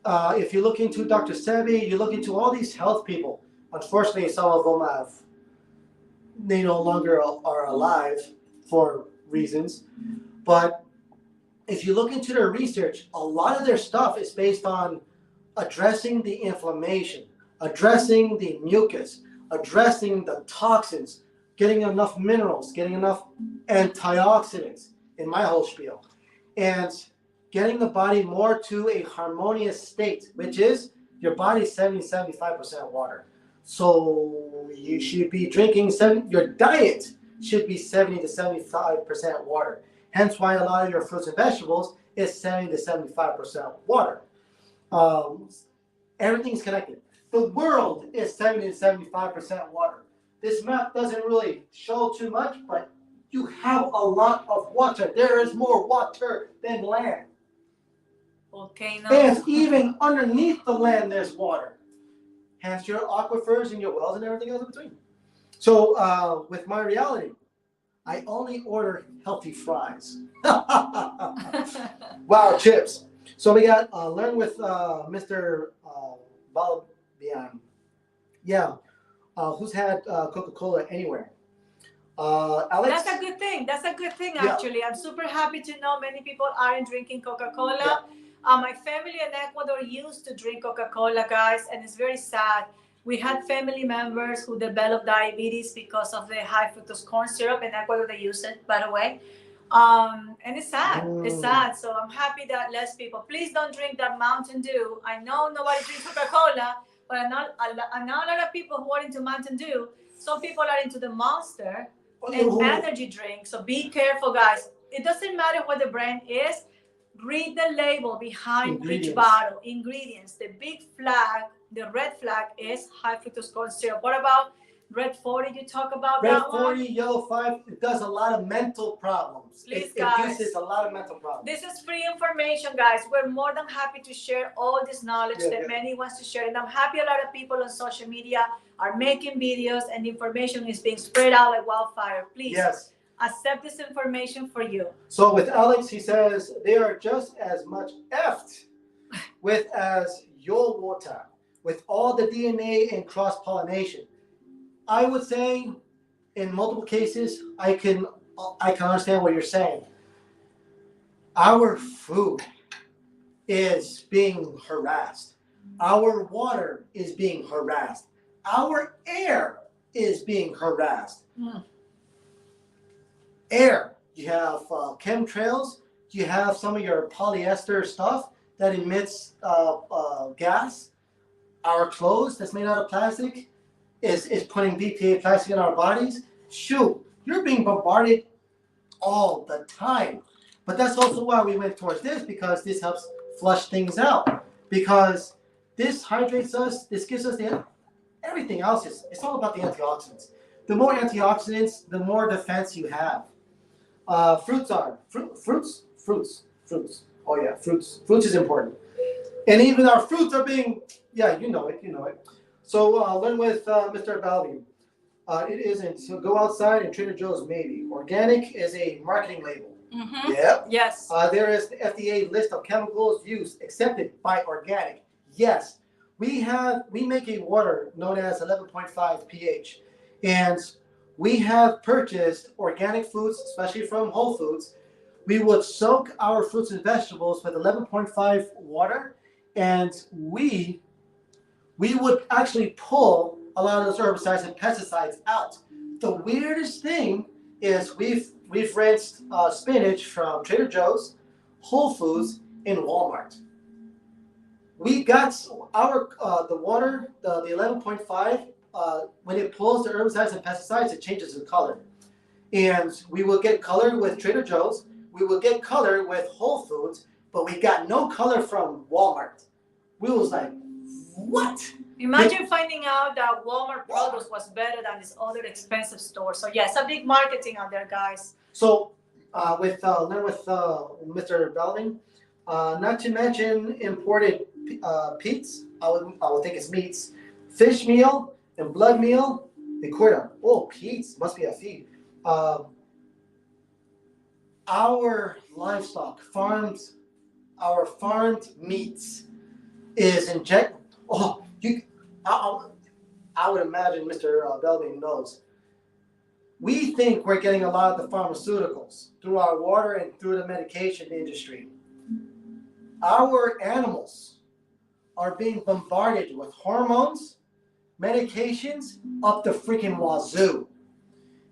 If you look into Dr. Sebi, you look into all these health people. Unfortunately, some of them they no longer are alive for reasons. But if you look into their research, a lot of their stuff is based on addressing the inflammation, addressing the mucus, addressing the toxins, getting enough minerals, getting enough antioxidants in my whole spiel, and getting the body more to a harmonious state, which is your body's 70-75% water. So you should be drinking your diet should be 70-75% water. Hence why a lot of your fruits and vegetables is 70-75% water. Everything's connected. The world is 70-75% water. This map doesn't really show too much, but you have a lot of water. There is more water than land. Volcanoes. And even underneath the land, there's water. Hence your aquifers and your wells and everything else in between. So with my reality, I only order healthy fries. Wow, chips. So we got learn with Mr. Balbian. Yeah, who's had Coca-Cola anywhere? Alex? That's a good thing. That's a good thing, actually. Yeah. I'm super happy to know many people aren't drinking Coca-Cola. Yeah. My family in Ecuador used to drink Coca-Cola, guys, and it's very sad. We had family members who developed diabetes because of the high fructose corn syrup. In Ecuador, they use it, by the way. And it's sad. It's sad. So I'm happy that less people. Please don't drink that Mountain Dew. I know nobody drinks Coca-Cola, but I know a lot of people who are into Mountain Dew. Some people are into the Monster and energy drink. So be careful, guys. It doesn't matter what the brand is. Read the label behind each bottle. Ingredients. The big flag, the red flag is high fructose corn syrup. What about Red 40? You talk about Red that 40, one? Yellow 5, it does a lot of mental problems. Please, it guys. uses a lot of mental problems. This is free information, guys. We're more than happy to share all this knowledge that many wants to share. And I'm happy a lot of people on social media are making videos and information is being spread out like wildfire. Please. Yes. Accept this information for you. So with Alex, he says they are just as much effed with as your water, with all the DNA and cross-pollination. I would say in multiple cases, I can understand what you're saying. Our food is being harassed. Our water is being harassed. Our air is being harassed. Air, you have chemtrails, you have some of your polyester stuff that emits gas. Our clothes that's made out of plastic is putting BPA plastic in our bodies. Shoot, you're being bombarded all the time. But that's also why we went towards this, because this helps flush things out. Because this hydrates us, this gives us everything else. It's all about the antioxidants. The more antioxidants, the more defense you have. Fruits. Oh yeah, fruits. Fruits is important. And even our fruits are being, you know it. So learn with Mr. Balbi. It isn't. So go outside and Trader Joe's maybe. Organic is a marketing label. Mm-hmm. Yep. Yes. There is the FDA list of chemicals used accepted by organic. Yes. We make a water known as 11.5 pH, and we have purchased organic foods, especially from Whole Foods. We would soak our fruits and vegetables with 11.5 water, and we would actually pull a lot of those herbicides and pesticides out. The weirdest thing is we've rinsed spinach from Trader Joe's, Whole Foods, and Walmart. We got our the water, the 11.5. When it pulls the herbicides and pesticides, it changes the color. And we will get color with Trader Joe's. We will get color with Whole Foods, but we got no color from Walmart. We was like, what? Imagine finding out that Walmart produce was better than this other expensive store. So yes, a big marketing out there, guys. So with Mr. Belvin, not to mention imported peats. I would think it's meats, fish meal and blood meal. Oh, peats must be a feed. Our livestock farms, our farmed meats is inject. Oh, I would imagine Mr. Belvin knows. We think we're getting a lot of the pharmaceuticals through our water and through the medication industry. Our animals are being bombarded with hormones, medications up the freaking wazoo.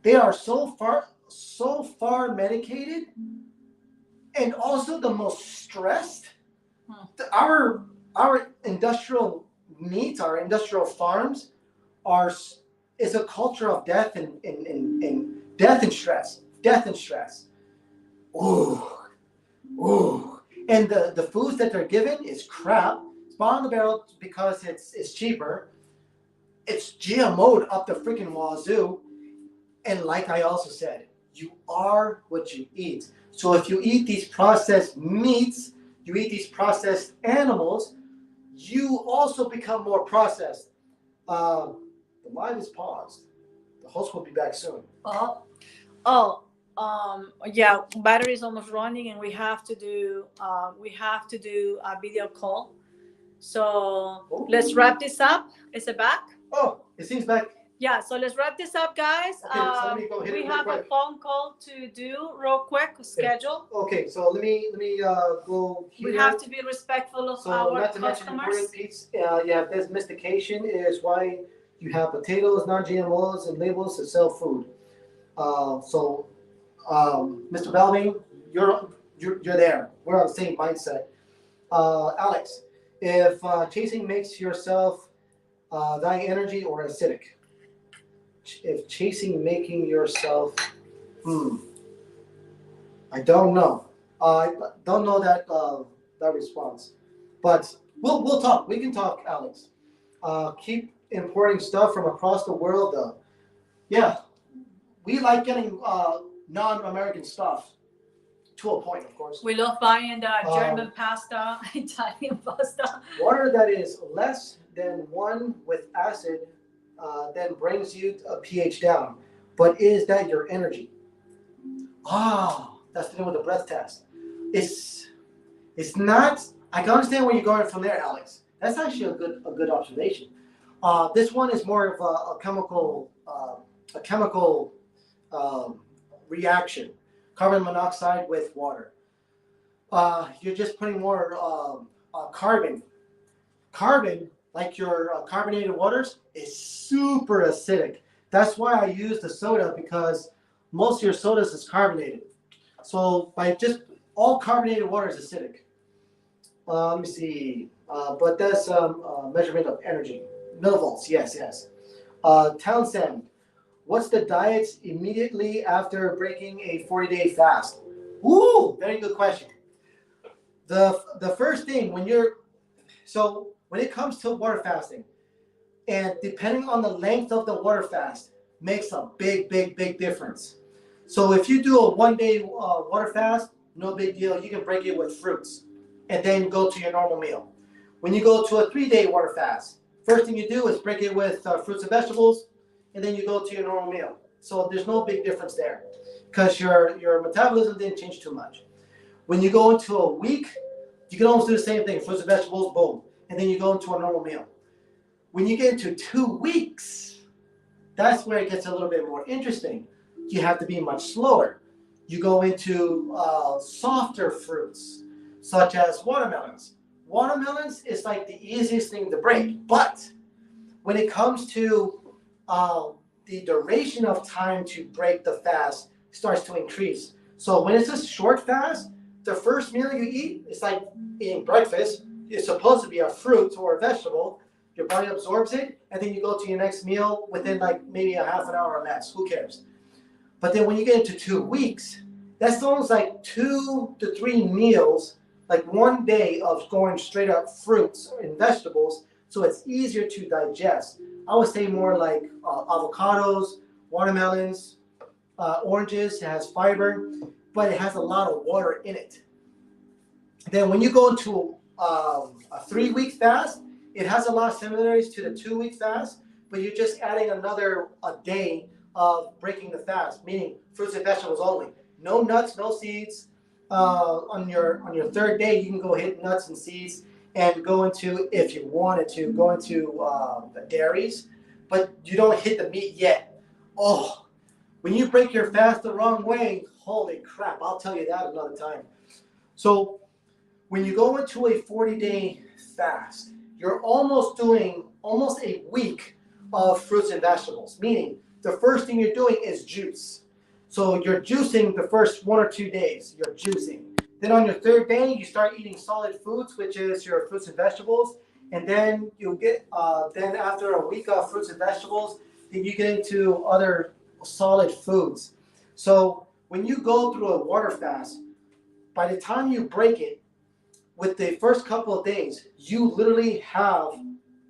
They are so far medicated, and also the most stressed. Our industrial meats, our industrial farms, is a culture of death and death and stress. Death and stress. Ooh. And the foods that they're given is crap. It's bottom of the barrel because it's cheaper. It's GMO'd up the freaking wazoo. And like I also said, you are what you eat. So if you eat these processed meats, you eat these processed animals, you also become more processed. The live is paused. The host will be back soon. Yeah, battery is almost running, and we have to do a video call. So let's wrap this up. Is it back? Oh, it seems back. Yeah, so let's wrap this up, guys. Okay, so let me go hit we it have real a quick. phone call to do real quick. Schedule. Okay, so let me go here. We have to be respectful of our not to customers. mention important piece, you have desmystification is why you have potatoes, non-GMOs, and labels to sell food. Mr. Belvin, you're there. We're on the same mindset. Alex, if chasing makes yourself dying energy or acidic. If chasing making yourself, I don't know. I don't know that response, but we'll talk. We can talk, Alex. Keep importing stuff from across the world. Yeah, we like getting non-American stuff to a point, of course. We love buying the German pasta, Italian pasta. Water that is less than 1 with acid then brings you a pH down. But is that your energy? That's the thing with the breath test. It's not. I can understand where you're going from there, Alex. That's actually a good observation. This one is more of a chemical reaction. Carbon monoxide with water. You're just putting more carbon. Carbon, like your carbonated waters, is super acidic. That's why I use the soda, because most of your sodas is carbonated. So by just all carbonated water is acidic. Let me see. But that's measurement of energy. Millivolts, yes. Townsend, what's the diet immediately after breaking a 40-day fast? Ooh, very good question. The first thing when it comes to water fasting, and depending on the length of the water fast, makes a big difference. So if you do a 1-day water fast, no big deal. You can break it with fruits and then go to your normal meal. When you go to a 3-day water fast, first thing you do is break it with fruits and vegetables and then you go to your normal meal. So there's no big difference there because your metabolism didn't change too much. When you go into a week, you can almost do the same thing, fruits and vegetables, boom, and then you go into a normal meal. When you get into 2 weeks, that's where it gets a little bit more interesting. You have to be much slower. You go into softer fruits, such as watermelons. Watermelons is like the easiest thing to break, but when it comes to the duration of time to break the fast starts to increase. So when it's a short fast, the first meal you eat, it's like eating breakfast. It's supposed to be a fruit or a vegetable. Your body absorbs it, and then you go to your next meal within like maybe a half an hour or less. Who cares? But then when you get into 2 weeks, that's almost like 2 to 3 meals, like one day of going straight up fruits and vegetables, so it's easier to digest. I would say more like avocados, watermelons, oranges. It has fiber, but it has a lot of water in it. Then when you go into a 3-week fast, it has a lot of similarities to the 2-week fast, but you're just adding another a day of breaking the fast, meaning fruits and vegetables only. No nuts, no seeds. On your 3rd day, you can go hit nuts and seeds and go into, if you wanted to, go into the dairies, but you don't hit the meat yet. Oh, when you break your fast the wrong way, holy crap, I'll tell you that another time. So when you go into a 40-day fast, you're almost doing almost a week of fruits and vegetables, meaning the first thing you're doing is juice. So you're juicing the first 1 or 2 days, you're juicing. Then on your 3rd day, you start eating solid foods, which is your fruits and vegetables. And then you'll get, then after a week of fruits and vegetables, then you get into other solid foods. So when you go through a water fast, by the time you break it, with the first couple of days, you literally have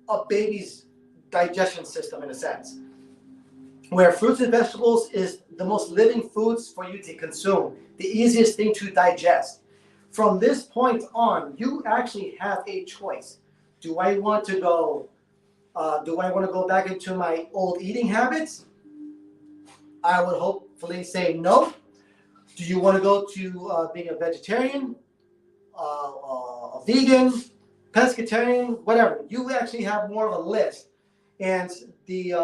a baby's digestion system in a sense, where fruits and vegetables is the most living foods for you to consume, the easiest thing to digest. From this point on, you actually have a choice. Do I want to go back into my old eating habits? I would hopefully say no. Do you want to go to being a vegetarian, a vegan, pescatarian, whatever? You actually have more of a list. And the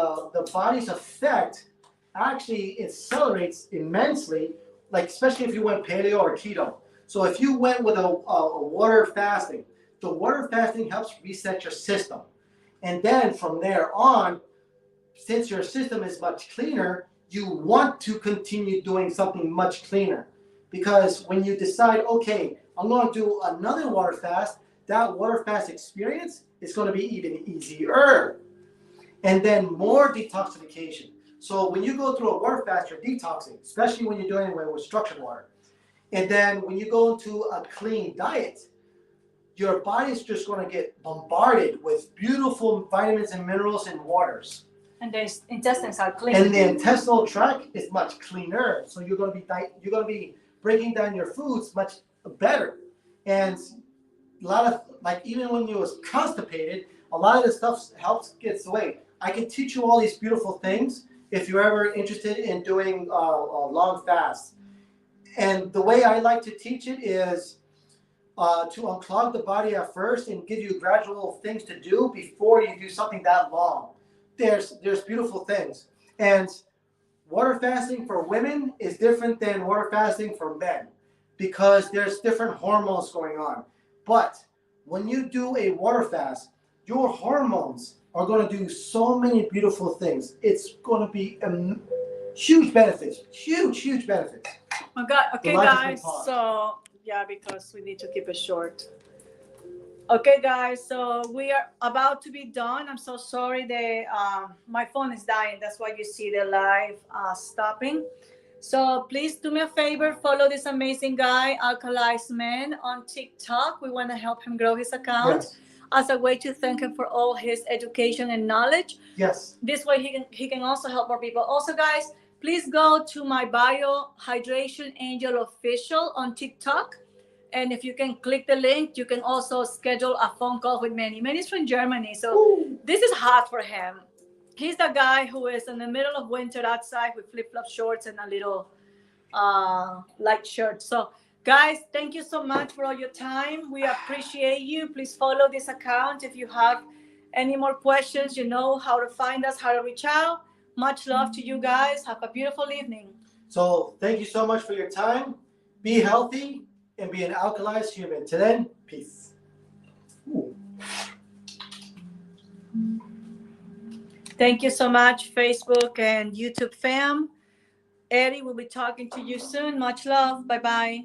body's effect actually accelerates immensely, like especially if you went paleo or keto. So if you went with a water fasting, the water fasting helps reset your system. And then from there on, since your system is much cleaner, you want to continue doing something much cleaner. Because when you decide, okay, I'm going to do another water fast, that water fast experience is going to be even easier. And then more detoxification. So when you go through a water fast, you're detoxing, especially when you're doing it with structured water. And then when you go into a clean diet, your body's just going to get bombarded with beautiful vitamins and minerals and waters. And the intestines are clean. And the intestinal tract is much cleaner. So you're going to be breaking down your foods much better. And a lot of, like, even when you was constipated, a lot of this stuff helps get away. I can teach you all these beautiful things if you're ever interested in doing a long fast. And the way I like to teach it is to unclog the body at first and give you gradual things to do before you do something that long. There's beautiful things. And water fasting for women is different than water fasting for men because there's different hormones going on. But when you do a water fast, your hormones are going to do so many beautiful things. It's going to be huge benefits, huge benefits. Okay, guys. So yeah, because we need to keep it short. Okay, guys. So we are about to be done. I'm so sorry that my phone is dying. That's why you see the live stopping. So please do me a favor, follow this amazing guy, Alkaline Man, on TikTok. We want to help him grow his account. Yes. As a way to thank him for all his education and knowledge. Yes. This way he can also help more people. Also, guys, please go to my bio, Hydration Angel Official on TikTok. And if you can click the link, you can also schedule a phone call with Manny. Manny's from Germany, so This is hot for him. He's the guy who is in the middle of winter outside with flip-flop shorts and a little light shirt. So guys, thank you so much for all your time. We appreciate you. Please follow this account. If you have any more questions, you know how to find us, how to reach out. Much love to you guys. Have a beautiful evening. So thank you so much for your time. Be healthy and be an alkalized human. Till then, peace. Ooh. Thank you so much, Facebook and YouTube fam. Eddie will be talking to you soon. Much love. Bye-bye.